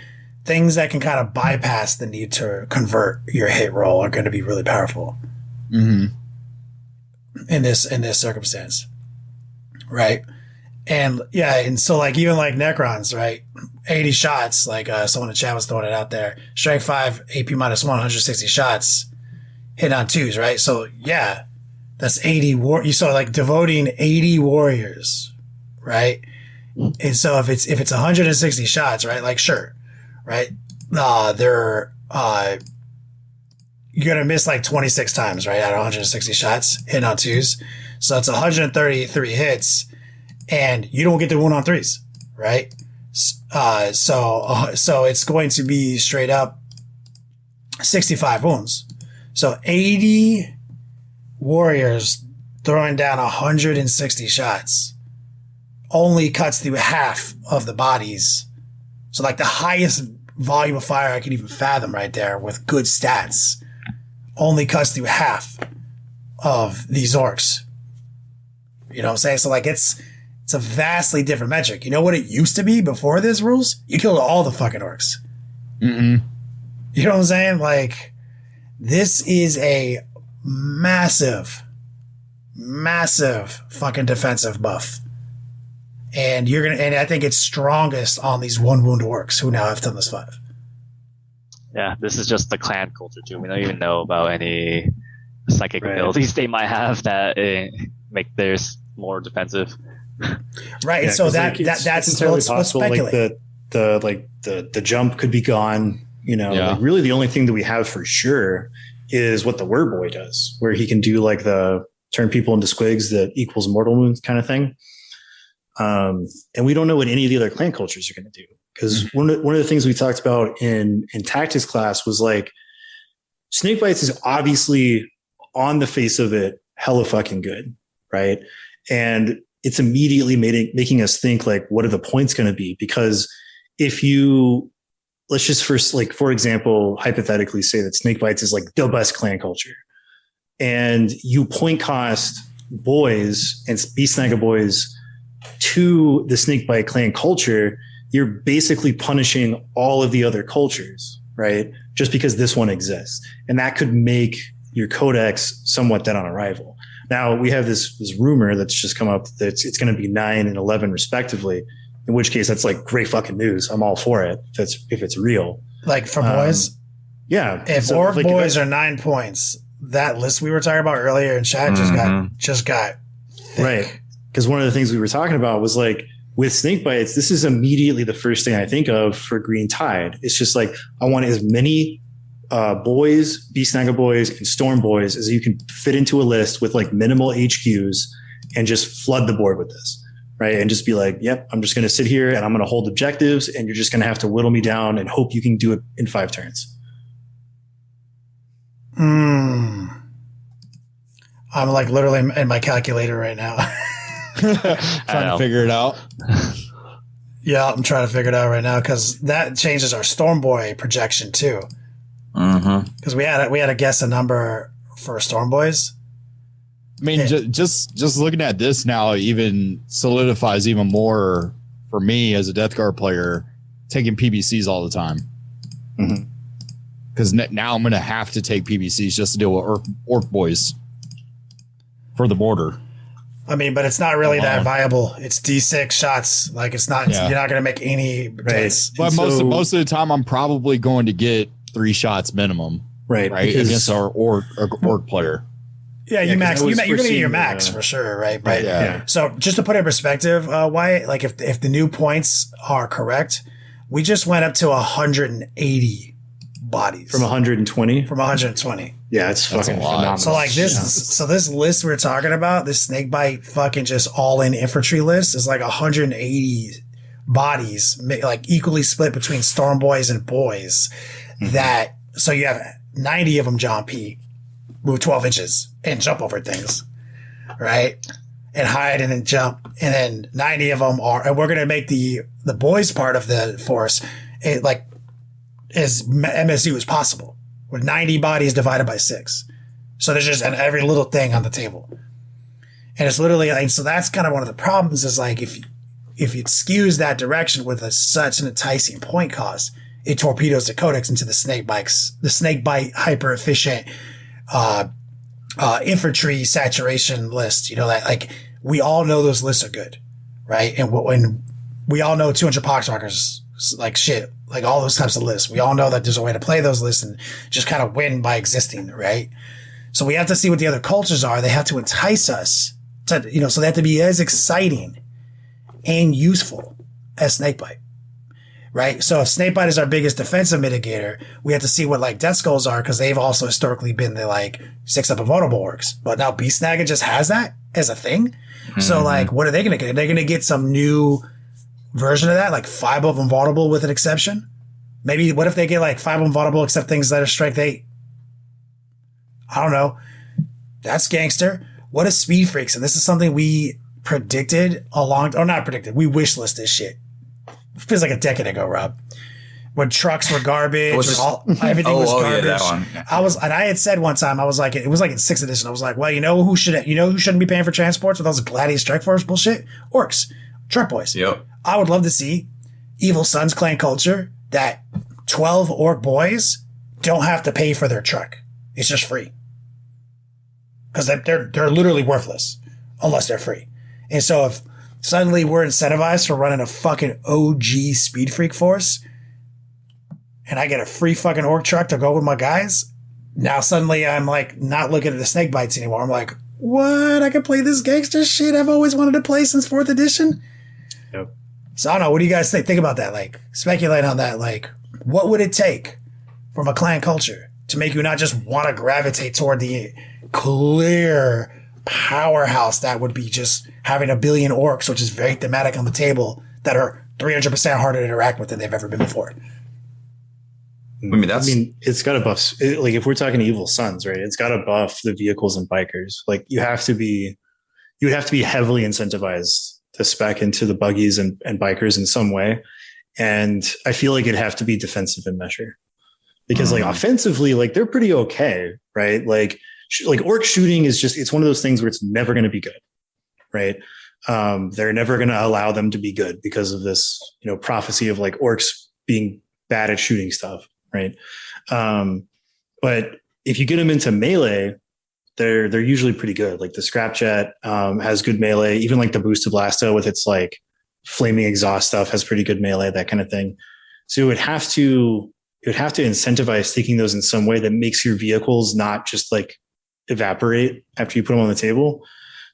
things that can kind of bypass the need to convert your hit roll are going to be really powerful in this circumstance, right? And and so like even like Necrons, right? 80 shots, like someone in chat was throwing it out there. Strength 5, AP -1, 160 shots, hit on 2s, right? So that's 80 you saw like devoting 80 warriors, right? And so if it's 160 shots, right? Like sure, right? You're gonna miss like 26 times, right? Out of 160 shots, hitting on 2s. So that's 133 hits, and you don't get the wound on 3s, right? So it's going to be straight up 65 wounds. So 80 warriors throwing down 160 shots only cuts through half of the bodies. So like the highest volume of fire I can even fathom right there with good stats only cuts through half of these Orks. You know what I'm saying? So like it's It's a vastly different metric. You know what it used to be before these rules? You killed all the fucking orcs. Mm-hmm. You know what I'm saying? Like, this is a massive fucking defensive buff. And I think it's strongest on these 1 wound orcs who now have toughness 5. Yeah, this is just the clan culture too. We don't even know about any psychic abilities they might have that make theirs more defensive. Right. Yeah, so that's entirely possible. Like the jump could be gone. You know, like really the only thing that we have for sure is what the word boy does, where he can do like the turn people into squigs that equals mortal wounds kind of thing. And we don't know what any of the other clan cultures are going to do. Because one of the things we talked about in tactics class was like Snakebites is obviously on the face of it hella fucking good, right? And it's immediately making us think like, what are the points going to be? Because if you let's just first, like, for example, hypothetically say that Snakebites is like the best clan culture, and you point cost boys and Beast Snagga boys to the Snakebite clan culture, you're basically punishing all of the other cultures, right? Just because this one exists. And that could make your codex somewhat dead on arrival. Now we have this rumor that's just come up that it's going to be 9 and 11 respectively, in which case that's like great fucking news. I'm all for it if it's real. Like for boys? Yeah. If so, Orc boys are 9 points, that list we were talking about earlier in chat just got thick. Right. Because one of the things we were talking about was like, with Snakebites, this is immediately the first thing I think of for Green Tide. It's just like, I want as many boys, Beast Snagga boys, and Storm boys as you can fit into a list with like minimal HQs, and just flood the board with this, right? And just be like, yep, I'm just going to sit here and I'm going to hold objectives, and you're just going to have to whittle me down and hope you can do it in 5 turns. I'm like literally in my calculator right now. Trying to figure it out. Yeah, I'm trying to figure it out right now because that changes our Storm Boy projection too. Because we had to guess a number for Storm Boys. I mean, just looking at this now even solidifies even more for me as a Death Guard player taking PBCs all the time. Because now I'm going to have to take PBCs just to deal with Orc boys for the border. I mean, but it's not really that viable. It's D6 shots. Like it's not. You're not going to make any. Right. But most of the time, I'm probably going to get 3 shots minimum. Right. Against our orc player. Yeah, you're going to get your max for sure, right? But yeah. So just to put it in perspective, Wyatt, like if the new points are correct, we just went up to 180 bodies from 120. From 120. Yeah, it's fucking phenomenal. So like this, so this list we're talking about, this Snakebite fucking just all in infantry list is like 180 bodies, like equally split between Storm Boys and boys. That so you have 90 of them, John P. Move 12 inches and jump over things, right? And hide and then jump, and then 90 of them are, and we're gonna make the boys part of the force like as MSU as possible, with 90 bodies divided by 6. So there's just every little thing on the table. And it's literally like, so that's kind of one of the problems is like, if it skews that direction with such an enticing point cost, it torpedoes the codex into the Snakebite hyper efficient, infantry saturation list, that like we all know those lists are good, right? And when we all know 200 poxwalkers, like shit, like all those types of lists. We all know that there's a way to play those lists and just kind of win by existing, right? So we have to see what the other cultures are. They have to entice us to, so they have to be as exciting and useful as Snakebite, right? So if Snakebite is our biggest defensive mitigator, we have to see what like Death Skulls are, because they've also historically been the like 6-up invulnerable orcs. But now Beast Snagga just has that as a thing. So like, what are they going to get? They're going to get some new version of that, like 5-up invulnerable with an exception. Maybe what if they get like 5 invulnerable except things that are strength 8? I don't know. That's gangster. What if Speed Freaks? And this is something we predicted we wish list this shit. It feels like a decade ago, Rob. when trucks were garbage, everything was oh, garbage. Yeah, that one. Yeah. I had said one time, I was like, it was like in 6th edition. I was like, well, you know who shouldn't be paying for transports with all this Gladiator Strike Force bullshit? Orcs, truck boys. Yep. I would love to see Evil Sunz clan culture that 12 orc boys don't have to pay for their truck. It's just free. Because they're literally worthless unless they're free. And so if suddenly we're incentivized for running a fucking OG Speed Freak force and I get a free fucking orc truck to go with my guys, now suddenly I'm like not looking at the Snakebites anymore. I'm like, what? I can play this gangster shit I've always wanted to play since 4th edition? Yep. So I don't know. What do you guys think? Think about that. Like, speculate on that. Like, what would it take from a clan culture to make you not just want to gravitate toward the clear powerhouse that would be just having a billion orcs, which is very thematic on the table, that are 300% harder to interact with than they've ever been before? I mean, it's got to buff. Like, if we're talking Evil Sunz, right? It's got to buff the vehicles and bikers. Like, you would have to be heavily incentivized to spec into the buggies and bikers in some way. And I feel like it'd have to be defensive in measure, because like offensively, like they're pretty okay, right? Like orc shooting is it's one of those things where it's never going to be good, right? They're never going to allow them to be good because of this, prophecy of like orcs being bad at shooting stuff, right? But if you get them into melee, they're usually pretty good. Like the Scrapjet has good melee. Even like the Boosted Blasto with its like flaming exhaust stuff has pretty good melee, that kind of thing. So it would have to incentivize taking those in some way that makes your vehicles not just like evaporate after you put them on the table.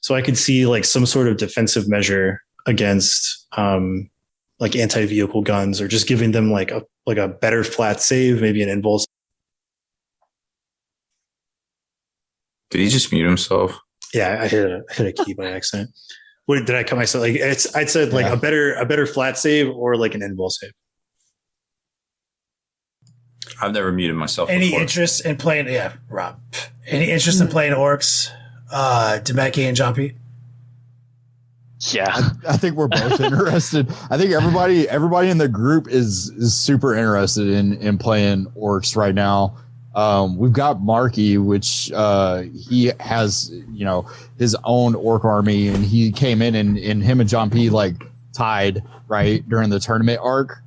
So I could see like some sort of defensive measure against like anti-vehicle guns, or just giving them like a better flat save, maybe an invulse. Did he just mute himself? Yeah, I hit a key by accident. What did I cut myself? Like I'd said like a better flat save or like an invul save. I've never muted myself. Any before. interest in playing? Yeah, Rob. Any interest in playing orcs, Demeki and Jumpy? Yeah, I think we're both interested. I think everybody in the group is super interested in playing orcs right now. We've got Marky, which he has his own orc army, and he came in and him and John P like tied right during the tournament arc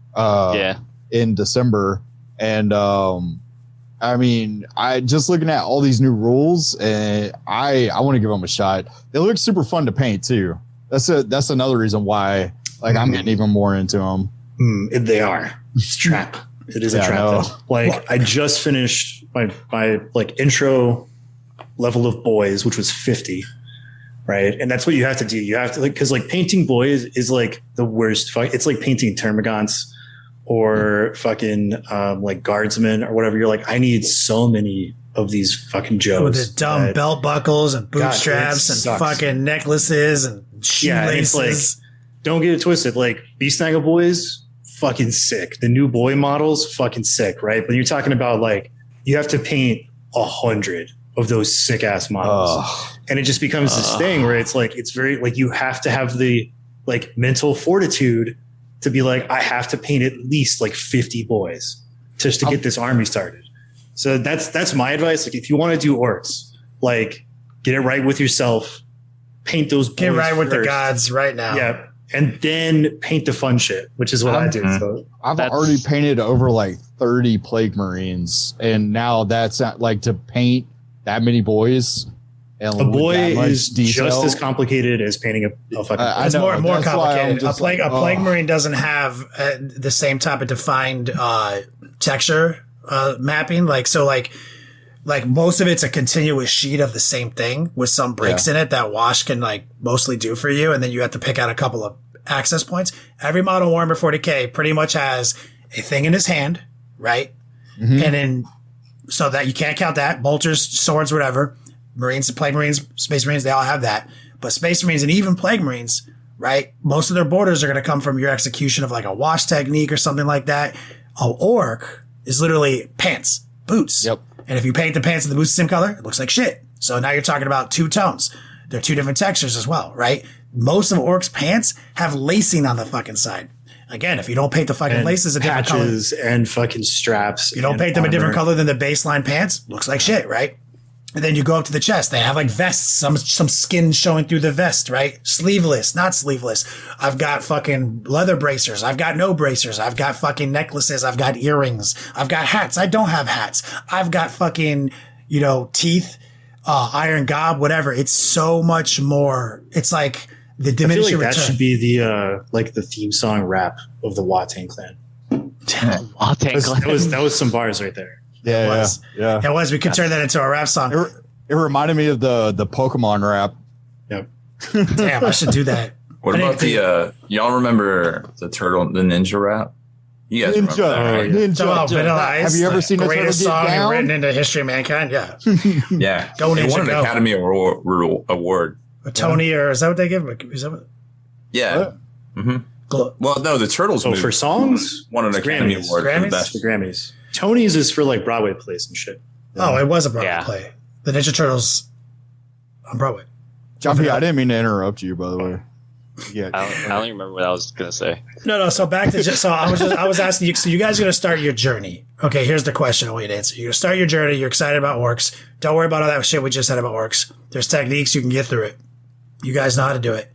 in December. And I mean, I just looking at all these new rules, and I want to give them a shot. They look super fun to paint too. That's another reason why I'm getting even more into them. They are. It's a trap. It is a trap. Like I just finished my like intro level of boys, which was 50, right? And that's what you have to do. You have to because painting boys is like the worst. It's like painting termagants or fucking like guardsmen or whatever. You're like, I need so many of these fucking Joes with the dumb belt buckles and bootstraps and fucking necklaces and shoelaces. Yeah, it's like, don't get it twisted. Like Beast Snagga boys, fucking sick. The new boy models, fucking sick, right? But you're talking about like you have to paint 100 of those sick ass models, and it just becomes this thing where it's like it's very like you have to have the like mental fortitude to be like, I have to paint at least like 50 boys just to get this army started. So that's my advice. Like if you want to do orcs, like get it right with yourself, paint those boys get right first. With the gods right now. Yeah. And then paint the fun shit, which is what I do. So I've already painted over like 30 Plague Marines, and now that's not like to paint that many boys. And a boy is just as complicated as painting a fucking. It's more complicated. A plague marine doesn't have the same type of defined texture mapping. Like most of it's a continuous sheet of the same thing with some breaks in it that wash can like mostly do for you, and then you have to pick out a couple of access points. Every model Warhammer 40K pretty much has a thing in his hand, right? Mm-hmm. And then so that you can't count that bolters, swords, whatever. Marines, Plague Marines, Space Marines, they all have that. But Space Marines and even Plague Marines, right? Most of their borders are going to come from your execution of like a wash technique or something like that. A orc is literally pants, boots. Yep. And if you paint the pants in the boots the same color, it looks like shit. So now you're talking about two tones. They're two different textures as well, right? Most of orcs' pants have lacing on the fucking side. Again, if you don't paint the fucking laces a different color, patches and fucking straps, if you don't paint them a different color than the baseline pants, looks like shit, right? And then you go up to the chest. They have like vests, some skin showing through the vest, right? Sleeveless, not sleeveless. I've got fucking leather bracers. I've got no bracers. I've got fucking necklaces. I've got earrings. I've got hats. I don't have hats. I've got fucking, teeth, iron gob, whatever. It's so much more. It's like the diminishing return. That should be the theme song rap of the Wyatt clan. That was some bars right there. Yeah. It was. We could turn that into a rap song. It reminded me of the Pokemon rap. Yep. Damn, I should do that. What about y'all remember the ninja rap? You guys remember that, right? Ninja. Have you ever seen the greatest turtle song get down? written into history of mankind? Yeah. Yeah. Go They Ninja, won an go. Academy Award. A Tony, or is that what they give him? Is that what? Yeah. Well, no, the Turtles movie for songs won an Academy Grammys. Award for the best. The Grammys. Tony's is for like Broadway plays and shit. Oh, it was a Broadway play. The Ninja Turtles on Broadway. Jumpy, I didn't mean to interrupt you, by the way. Yeah, I don't even remember what I was gonna say. No. So back to I was asking you. So you guys are gonna start your journey. Okay, here's the question I want you to answer. You're gonna start your journey. You're excited about orcs. Don't worry about all that shit we just said about orcs. There's techniques you can get through it. You guys know how to do it.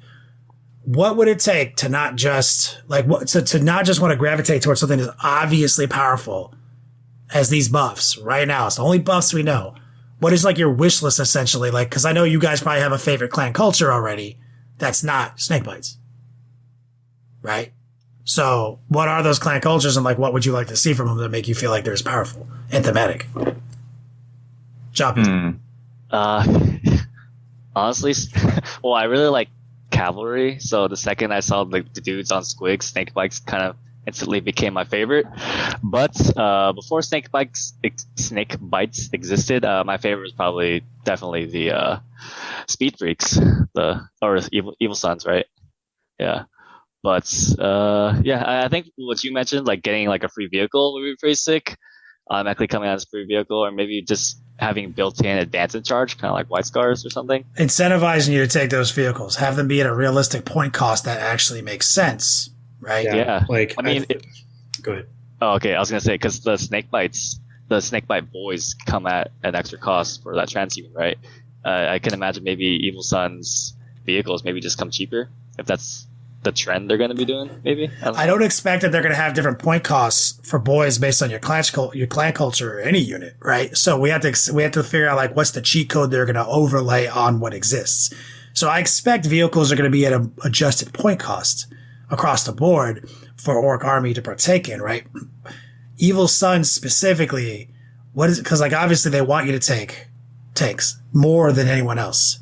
What would it take to not just to not just want to gravitate towards something that's obviously powerful as these buffs right now? It's the only buffs we know. What is like your wish list essentially? Like, because I know you guys probably have a favorite clan culture already. That's not Snakebites, right? So what are those clan cultures, and like what would you like to see from them that make you feel like they're as powerful and thematic? Choppy. Honestly, well, I really like cavalry. So the second I saw the dudes on Squigs, Snakebites kind of instantly became my favorite. But before Snakebites existed, my favorite was probably definitely the Speed Freaks, or Evil Sons, right? Yeah. But I think what you mentioned, like getting like a free vehicle would be pretty sick. Automatically coming out as a free vehicle, or maybe just having built-in advance in charge, kind of like White Scars or something. Incentivizing you to take those vehicles, have them be at a realistic point cost that actually makes sense, right? Yeah. Like, I mean, go ahead. Oh, okay. I was gonna say because the Snakebite boys come at an extra cost for that transhuman, right? I can imagine maybe Evil Sun's vehicles maybe just come cheaper if that's the trend they're going to be doing. Maybe I don't expect that they're going to have different point costs for boys based on your clan culture or any unit, right? So we have to figure out like what's the cheat code they're going to overlay on what exists. So I expect vehicles are going to be at an adjusted point cost across the board for Orc Army to partake in, right? Evil Sons specifically, what is it? Because like obviously they want you to take tanks more than anyone else.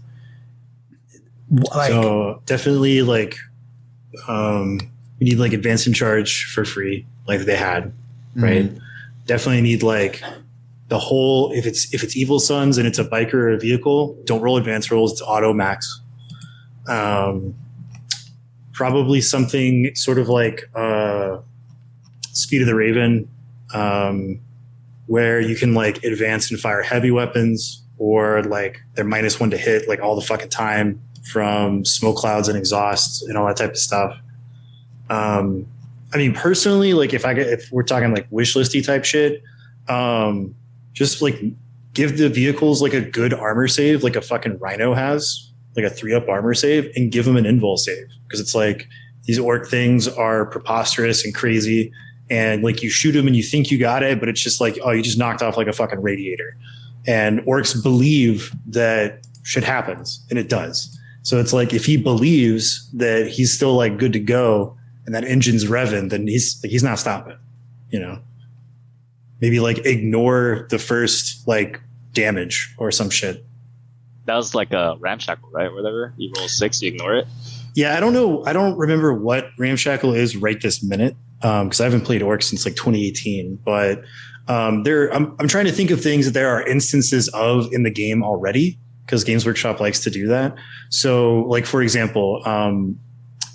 Like, so definitely like you need like advance in charge for free, like they had, right? Definitely need like the whole if it's Evil Sons and it's a biker or a vehicle, don't roll advance rolls, it's auto max. Probably something sort of like Speed of the Raven, where you can like advance and fire heavy weapons, or like they're -1 to hit like all the fucking time from smoke clouds and exhausts and all that type of stuff. I mean, personally, like if we're talking like wish listy type shit, just like give the vehicles like a good armor save, like a fucking Rhino has, like a 3-up armor save, and give them an invul save, because it's like these orc things are preposterous and crazy, and like you shoot them and you think you got it, but it's just like, oh, you just knocked off like a fucking radiator. And orcs believe that shit happens, and it does. So it's like if he believes that he's still like good to go and that engine's revving, then he's not stopping, you know. Maybe like ignore the first like damage or some shit. That was like a ramshackle, right? Whatever. You roll 6, you ignore it. Yeah, I don't know. I don't remember what ramshackle is right this minute, because I haven't played Orcs since like 2018. But I'm trying to think of things that there are instances of in the game already, because Games Workshop likes to do that. So, like for example,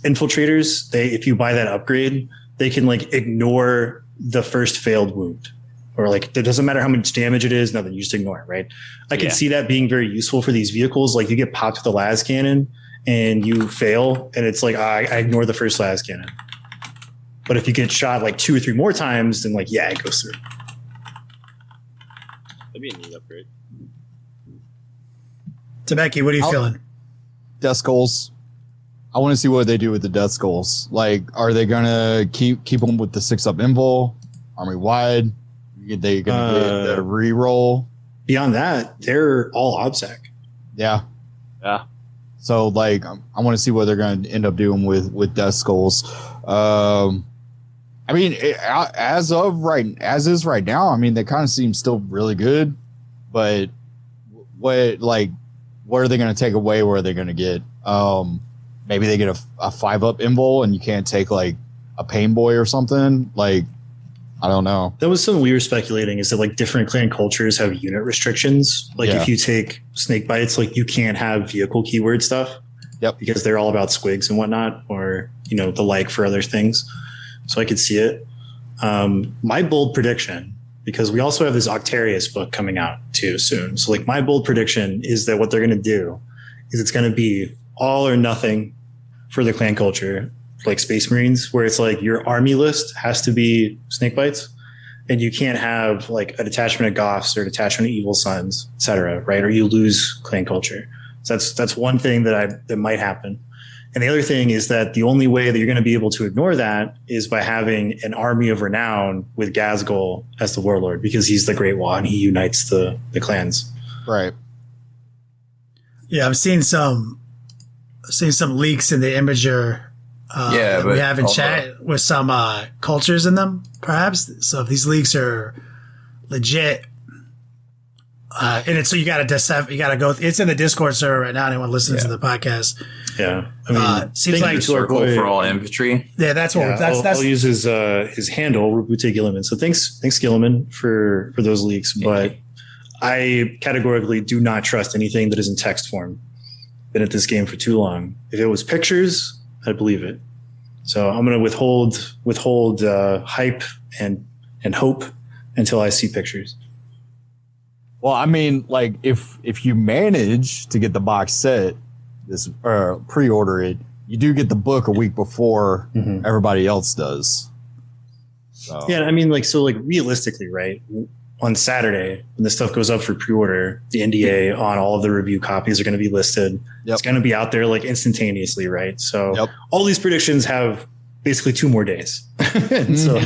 infiltrators, if you buy that upgrade, they can like ignore the first failed wound. Or like, it doesn't matter how much damage it is, nothing, you just ignore it, right? I can see that being very useful for these vehicles. Like you get popped with a las cannon and you fail, and it's like, I ignore the first las cannon. But if you get shot like 2 or 3 more times, then like, yeah, it goes through. That'd be a neat upgrade. Temeki, what are you feeling? Death Skulls. I want to see what they do with the Death Skulls. Like, are they gonna keep them with the 6-up invul, army wide? They gonna get the reroll? Beyond that, they're all OBSEC. Yeah. So like, I want to see what they're going to end up doing with Death Skulls. I mean, as is right now, I mean, they kind of seem still really good, but what are they going to take away? Where are they going to get? Maybe they get a 5-up invul and you can't take like a pain boy or something. Like, I don't know. That was something we were speculating, is that like different clan cultures have unit restrictions. Like if you take Snakebites, like you can't have vehicle keyword stuff. Yep. Because they're all about squigs and whatnot, or, you know, the like for other things. So I could see it. My bold prediction, because we also have this Octarius book coming out too soon. So like my bold prediction is that what they're going to do is it's going to be all or nothing for the clan culture, like Space Marines, where it's like your army list has to be Snakebites, and you can't have like a detachment of Goths or a detachment of Evil Sons, etc. Right? Or you lose clan culture. So that's one thing that might happen. And the other thing is that the only way that you're going to be able to ignore that is by having an army of renown with Gazgul as the warlord, because he's the Great Wall and he unites the clans. Right. Yeah, I've seen some leaks in the Imager. That we have in chat with some cultures in them, perhaps. So if these leaks are legit, so you got to go. It's in the Discord server right now. Anyone listening to the podcast? Yeah, I mean, seems like circle for all infantry. Yeah, that's what. I'll use his handle, Rabute Gilliman. So thanks Gilliman for those leaks. But I categorically do not trust anything that is in text form. Been at this game for too long. If it was pictures, I'd believe it. So I'm going to withhold hype and hope until I see pictures. Well, I mean, like if you manage to get the box set, this pre-order it, you do get the book a week before everybody else does. So. Yeah, I mean, like realistically, right? On Saturday, when this stuff goes up for pre-order, the NDA on all of the review copies are going to be listed. Yep. It's going to be out there like instantaneously, right? So all these predictions have basically 2 more days. And so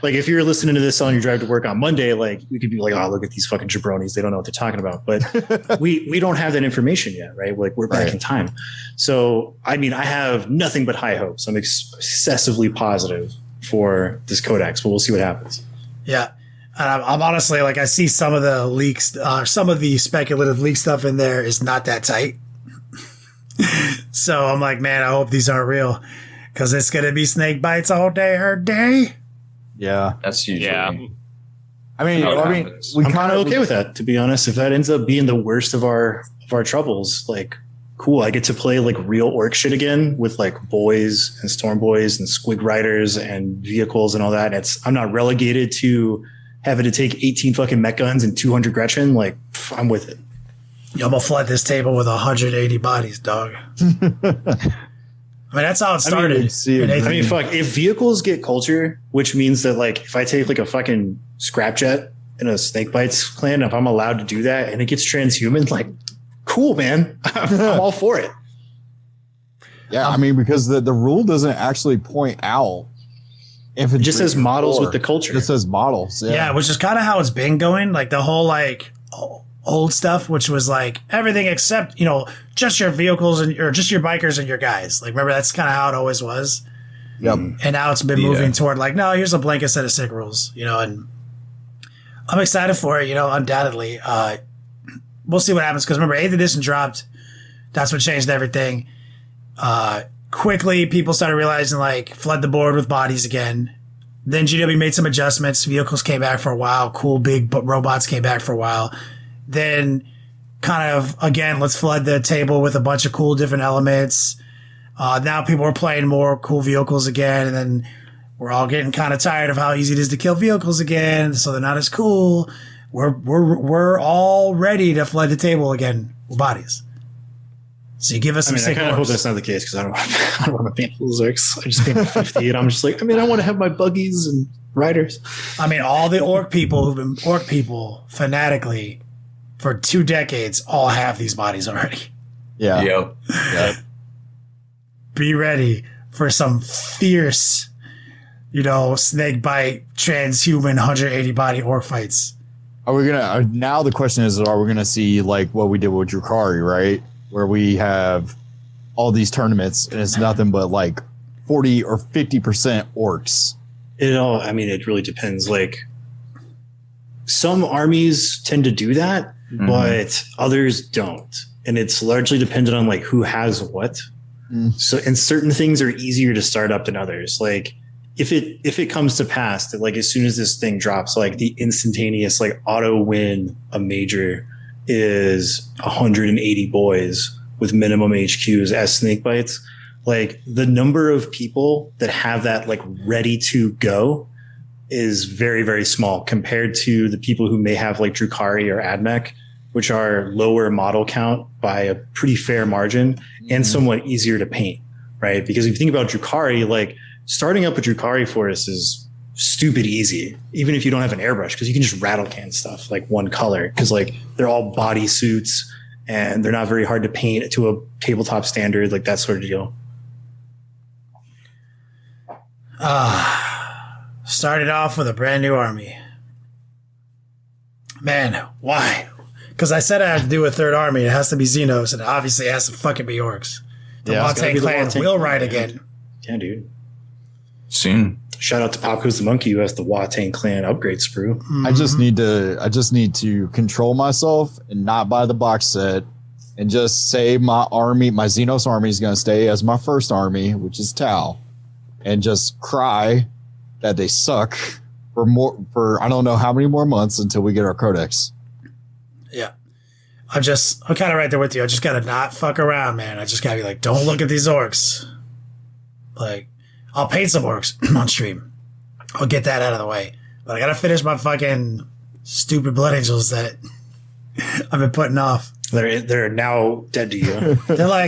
like if you're listening to this on your drive to work on Monday, like you could be like, oh, look at these fucking jabronis. They don't know what they're talking about. But we don't have that information yet, right? Like we're back in time. So, I mean, I have nothing but high hopes. I'm excessively positive for this codex, but we'll see what happens. Yeah. I'm honestly like, I see some of the leaks, some of the speculative leak stuff in there is not that tight. So I'm like, man, I hope these aren't real, because it's going to be snake bites all day, every day. Yeah. That's usually. Yeah. I mean, I'm kind of okay with that, to be honest. If that ends up being the worst of our troubles, like, cool. I get to play like real orc shit again with like boys and storm boys and squig riders and vehicles and all that. And I'm not relegated to having to take 18 fucking mech guns and 200 Gretchen. Like, I'm with it. Yo, I'm gonna flood this table with 180 bodies, dog. I mean, that's how it started. I mean, fuck. If vehicles get culture, which means that like if I take like a fucking scrapjet in a Snakebites clan, if I'm allowed to do that and it gets transhuman, like, cool, man. I'm all for it. Yeah, I mean, because the rule doesn't actually point out. If it just says models with the culture. It says models. Yeah, which is kind of how it's been going. Like the whole like old stuff, which was like everything except, you know, just your vehicles or just your bikers and your guys. Like, remember, that's kind of how it always was. Yep. And now it's been moving toward like, no, here's a blanket set of sick rules, you know, and I'm excited for it, you know, undoubtedly. We'll see what happens, because remember, 8th edition dropped. That's what changed everything. Quickly, people started realizing, like, flood the board with bodies again. Then GW made some adjustments. Vehicles came back for a while. Cool big robots came back for a while. Then kind of, again, let's flood the table with a bunch of cool different elements. Now people are playing more cool vehicles again. And then we're all getting kind of tired of how easy it is to kill vehicles again. So they're not as cool. We're all ready to flood the table again with bodies. So you give us some I sick kind of hope orcs. that's not the case because I don't want to paint full Orks. I just painted 50, and I'm just like, I want to have my buggies and riders. I mean, all the orc people who've been orc people fanatically for 2 decades all have these bodies already. Yeah. Yep. Be ready for some fierce, snakebite, transhuman, 180 body orc fights. Are we gonna now? The question is, are we gonna see like what we did with Drukari, right? Where we have all these tournaments and it's nothing but like 40 or 50% orcs. It really depends. Like some armies tend to do that, but others don't. And it's largely dependent on like who has what. So, and certain things are easier to start up than others. Like if it comes to pass that like as soon as this thing drops, like the instantaneous like auto win a major is 180 boys with minimum HQs as Snakebites. Like the number of people that have that like ready to go is very, very small compared to the people who may have like Drukari or Admech, which are lower model count by a pretty fair margin and somewhat easier to paint, right? Because if you think about Drukari, like starting up a Drukari forest is stupid easy, even if you don't have an airbrush, because you can just rattle can stuff like one color, because like they're all body suits and they're not very hard to paint to a tabletop standard, like that sort of deal. Started off with a brand new army. Man, why? Because I said I had to do a third army. It has to be Xenos, and obviously it has to fucking be Orcs. The Watang clan will ride again. Yeah, dude. Soon. Shout out to Popco's the Monkey who has the Watang clan upgrade sprue. I just need to control myself and not buy the box set and just say my Xenos army is going to stay as my first army, which is Tau, and just cry that they suck for I don't know how many more months until we get our codex. Yeah. I'm kind of right there with you. I just got to not fuck around, man. I just got to be like, don't look at these orcs. Like, I'll paint some orcs on stream. I'll get that out of the way. But I got to finish my fucking stupid Blood Angels that I've been putting off. They're now dead to you.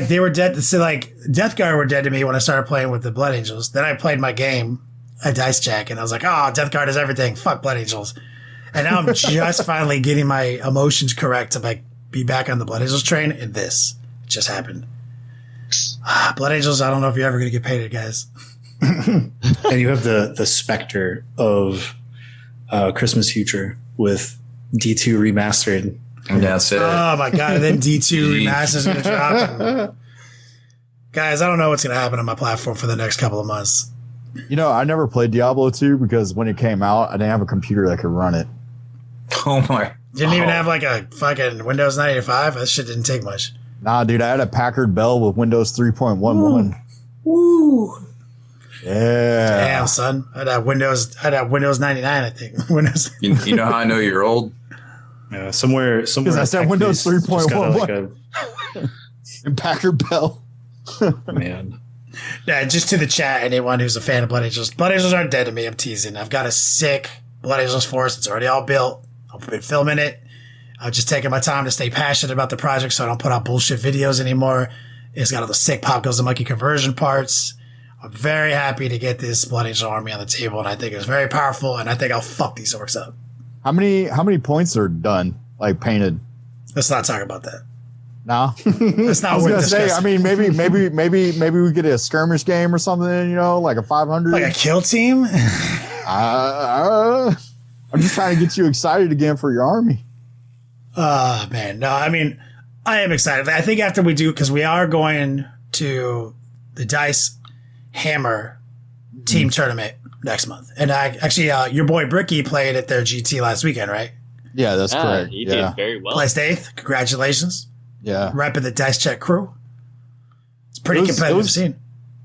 They were dead. So like Death Guard were dead to me when I started playing with the Blood Angels. Then I played my game, a Dice Jack, and I was like, oh, Death Guard is everything. Fuck Blood Angels. And now I'm just finally getting my emotions correct to like be back on the Blood Angels train, and this just happened. Blood Angels, I don't know if you're ever going to get painted, guys. And you have the specter of Christmas Future with D2 remastered. And that's it. Oh my god! And then D2 remaster is going to drop. And, guys, I don't know what's going to happen on my platform for the next couple of months. I never played Diablo 2 because when it came out, I didn't have a computer that could run it. Oh my! Didn't even have like a fucking Windows 95. That shit didn't take much. Nah, dude, I had a Packard Bell with Windows 3.11. Woo! Yeah. Damn, son. I had Windows 99, I think. Windows. You know how I know you're old? Somewhere. Because I said Windows 3.11 and Packard Bell. Man. Yeah, just to the chat, anyone who's a fan of Blood Angels. Blood Angels aren't dead to me. I'm teasing. I've got a sick Blood Angels force. It's already all built. I've been filming it. I'm just taking my time to stay passionate about the project so I don't put out bullshit videos anymore. It's got all the sick Pop Goes the Monkey conversion parts. I'm very happy to get this Blood Angel army on the table, and I think it's very powerful, and I think I'll fuck these orcs up. How many points are done, like painted? Let's not talk about that. No, It's not worth discussing. I mean, maybe we get a skirmish game or something. Like a 500, like a kill team. I'm just trying to get you excited again for your army. Man, no, I mean, I am excited. I think after we do, because we are going to the Dice Hammer team tournament next month, and I actually, your boy Bricky played at their GT last weekend, right? Yeah, that's correct. He did very well. Placed 8th. Congratulations. Yeah. Repping the Dice Check crew. It's pretty competitive scene.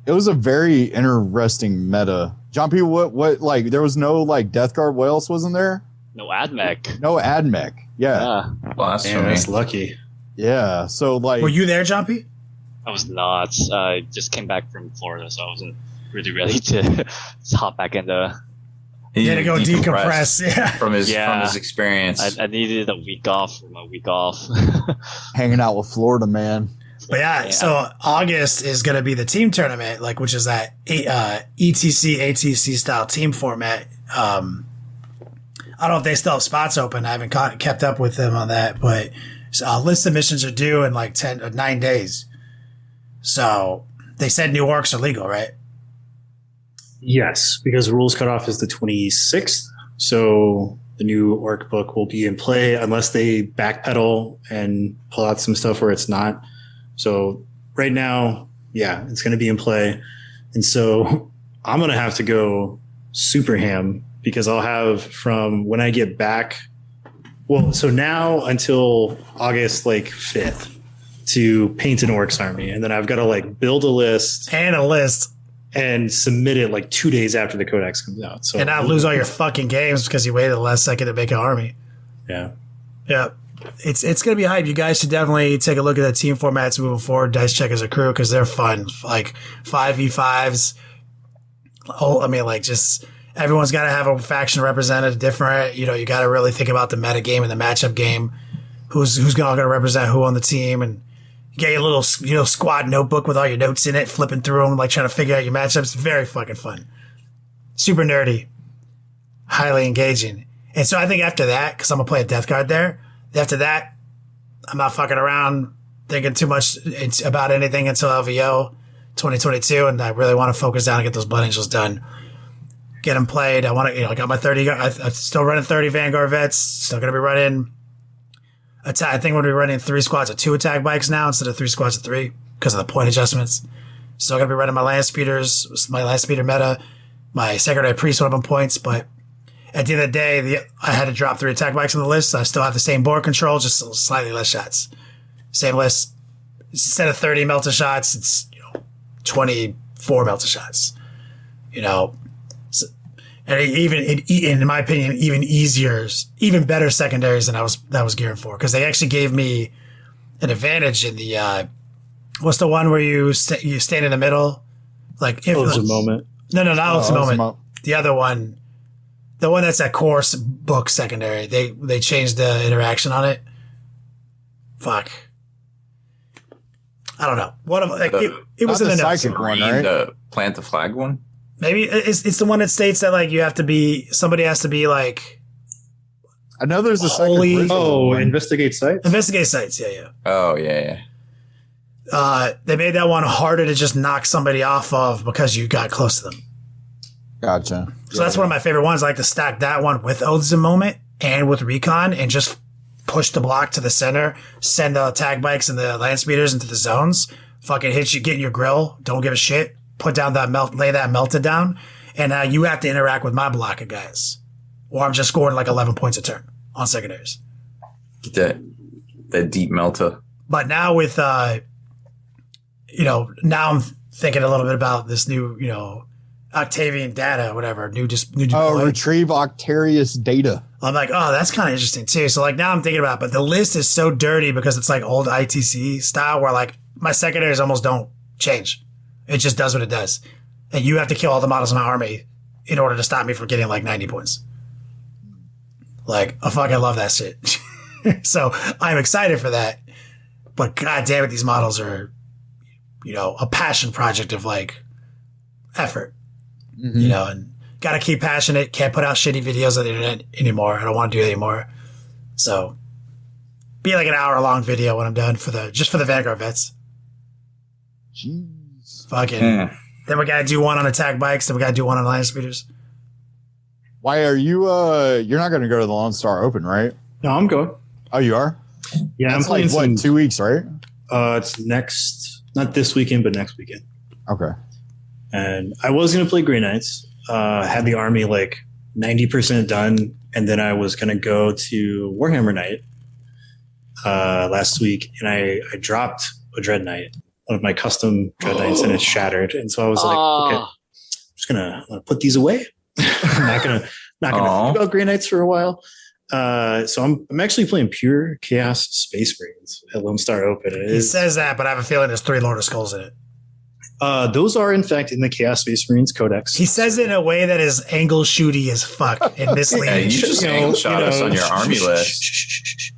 It was a very interesting meta. John P, what like there was no like Death Guard. What else wasn't there? No Admech. No Admech. Yeah. That's lucky. Yeah. So like, were you there, John P? I was not. I just came back from Florida, so I wasn't really ready to hop back in the. He had to go decompress. Yeah. From his experience. I needed a week off for my week off. hanging out with Florida, man. But yeah, so August is going to be the team tournament, like which is that ETC ATC style team format. I don't know if they still have spots open. I haven't kept up with them on that, but list submissions are due in like 9 days. So they said new orcs are legal, right? Yes, because the rules cutoff is the 26th. So the new orc book will be in play unless they backpedal and pull out some stuff where it's not. So right now, yeah, it's going to be in play. And so I'm going to have to go super ham because I'll have from when I get back. Well, so now until August like 5th to paint an orcs army. And then I've got to like build a list and submit it like 2 days after the codex comes out. So and not lose all your fucking games because you waited the last second to make an army. Yeah. Yeah. It's going to be hype. You guys should definitely take a look at the team formats moving forward. Dice Check as a crew because they're fun. Like 5v5s. Oh, I mean, like just everyone's got to have a faction represented different. You know, you got to really think about the meta game and the matchup game. Who's going to represent who on the team, and you get your little squad notebook with all your notes in it, flipping through them, like trying to figure out your matchups. Very fucking fun. Super nerdy. Highly engaging. And so I think after that, because I'm going to play a Death Guard there, after that, I'm not fucking around thinking too much about anything until LVO 2022, and I really want to focus down and get those Blood Angels done. Get them played. I want to, I got my 30, I'm still running 30 Vanguard vets, still going to be running attack. I think we're going to be running 3 squads of 2 attack bikes now instead of 3 squads of 3 because of the point adjustments. Still going to be running my land speeders, my land speeder meta, my secretary priest went up on points, but at the end of the day, I had to drop 3 attack bikes on the list. So I still have the same board control, just slightly less shots. Same list. Instead of 30 melta shots, it's 24 melta shots. So, and in my opinion, even better secondaries than I was gearing for because they actually gave me an advantage in the what's the one where you stand in the middle, like Oaths of Moment. No, not Oaths of Moment. The other one. The one that's that course book secondary, they changed the interaction on it. Fuck. I don't know. It was in the notes. One, right? The plant the flag one? Maybe it's the one that states that like you have to be, somebody has to be like. I know there's a holy. Investigate sites. Investigate sites. Yeah. Oh yeah. They made that one harder to just knock somebody off of because you got close to them. Gotcha. So that's one of my favorite ones. I like to stack that one with Oaths of Moment and with Recon and just push the block to the center, send the attack bikes and the land speeders into the zones, fucking hit you, get in your grill, don't give a shit, put down lay that melted down, and now you have to interact with my block of guys. Or I'm just scoring like 11 points a turn on secondaries. Get that deep melta. But now with, now I'm thinking a little bit about this new, Octavian data, whatever, new deploy. Retrieve Octarius data. I'm like, oh, that's kind of interesting too. So like now I'm thinking about it, but the list is so dirty because it's like old ITC style where like my secondaries almost don't change. It just does what it does. And you have to kill all the models in my army in order to stop me from getting like 90 points. Like, I fucking love that shit. So I'm excited for that. But god damn it, these models are, a passion project of like effort. Mm-hmm. And gotta keep passionate. Can't put out shitty videos on the internet anymore. I don't want to do it anymore. So, be like an hour-long video when I'm done for the Vanguard vets. Jeez. Fucking. Then we gotta do one on attack bikes. Then we gotta do one on land speeders. Why are you? You're not gonna go to the Lone Star Open, right? No, I'm going. Oh, you are? Yeah, that's I'm playing like 2 weeks, right? It's not this weekend, but next weekend. Okay. And I was going to play Grey Knights, had the army like 90% done, and then I was going to go to Warhammer Night last week, and I dropped a Dread Knight, one of my custom Dread Knights, and it shattered. And so I was like, okay, I'm just going to put these away. I'm not going to think about Grey Knights for a while. So I'm actually playing pure Chaos Space Marines at Lone Star Open. He says that, but I have a feeling there's 3 Lord of Skulls in it. Those are in fact in the Chaos Space Marines Codex. He says it in a way that is angle shooty as fuck and misleading. Yeah, you just angle shot us on your army list.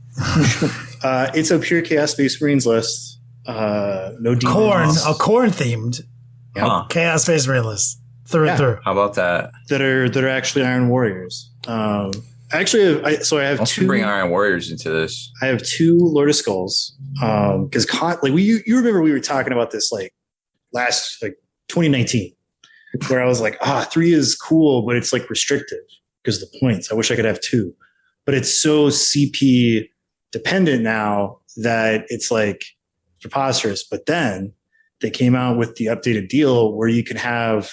It's a pure Chaos Space Marines list. no demons. Corn themed Chaos Space Marine list through and through. How about that? That are actually Iron Warriors. Actually, I have Let's two. Bring Iron Warriors into this. I have 2 Lord of Skulls. Because you remember we were talking about this like last 2019, where I was like, 3 is cool, but it's like restrictive because of the points. I wish I could have 2, but it's so CP dependent now that it's like preposterous. But then they came out with the updated deal where you can have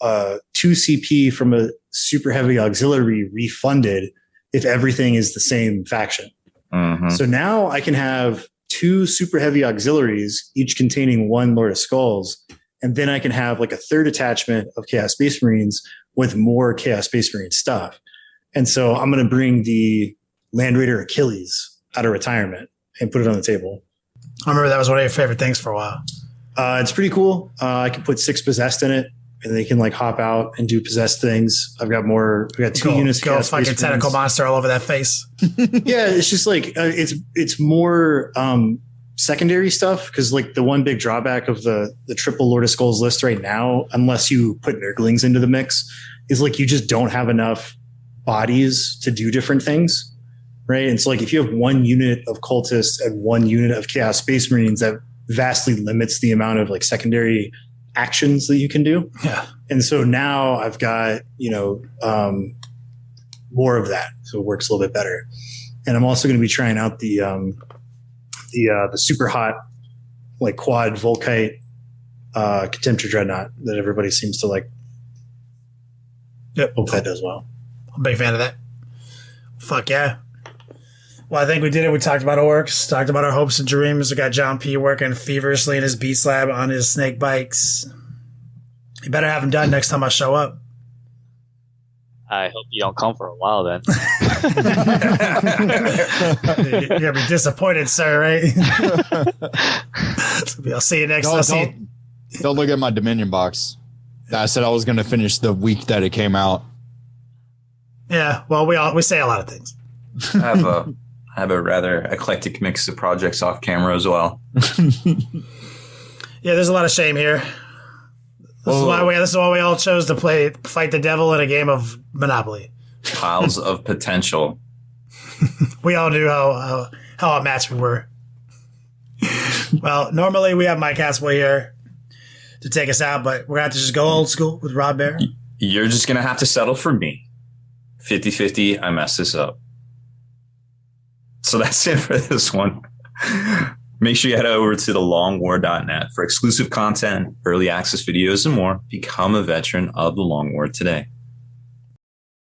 2 CP from a super heavy auxiliary refunded if everything is the same faction. Mm-hmm. So now I can have 2 super heavy auxiliaries, each containing 1 Lord of Skulls, and then I can have like a 3rd attachment of Chaos Space Marines with more Chaos Space Marine stuff. And so I'm going to bring the Land Raider Achilles out of retirement and put it on the table. I remember that was one of your favorite things for a while. It's pretty cool. I can put 6 possessed in it, and they can like hop out and do possessed things. I've got 2 units. Go fucking tentacle monster all over that face. Yeah, it's just like it's more secondary stuff because like the one big drawback of the triple Lord of Skulls list right now, unless you put Nurglings into the mix, is like you just don't have enough bodies to do different things, right? And so like if you have 1 unit of cultists and 1 unit of Chaos Space Marines, that vastly limits the amount of like secondary actions that you can do. Yeah. And so now I've got, more of that. So it works a little bit better. And I'm also going to be trying out the super hot, like quad Volkite, Contemptor Dreadnought that everybody seems to like. Yep. Hope that does well. I'm a big fan of that. Fuck yeah. Well, I think we did it. We talked about Orks, talked about our hopes and dreams. We got John P. working feverishly in his Beast Lab on his snake bikes. You better have him done next time I show up. I hope you don't come for a while then. You're going to be disappointed, sir, right? I'll see you next time. Don't look at my Dominion box. I said I was going to finish the week that it came out. Yeah, well, we say a lot of things. I have a rather eclectic mix of projects off camera as well. Yeah, there's a lot of shame here. This is why we all chose to fight the devil in a game of Monopoly. Piles of potential. We all knew how a match we were. Well, normally we have Mike Haspel here to take us out, but we're going to have to just go old school with Rob Baer. You're just going to have to settle for me. 50-50, I messed this up. So that's it for this one. Make sure you head over to thelongwar.net for exclusive content, early access videos, and more. Become a veteran of the Long War today.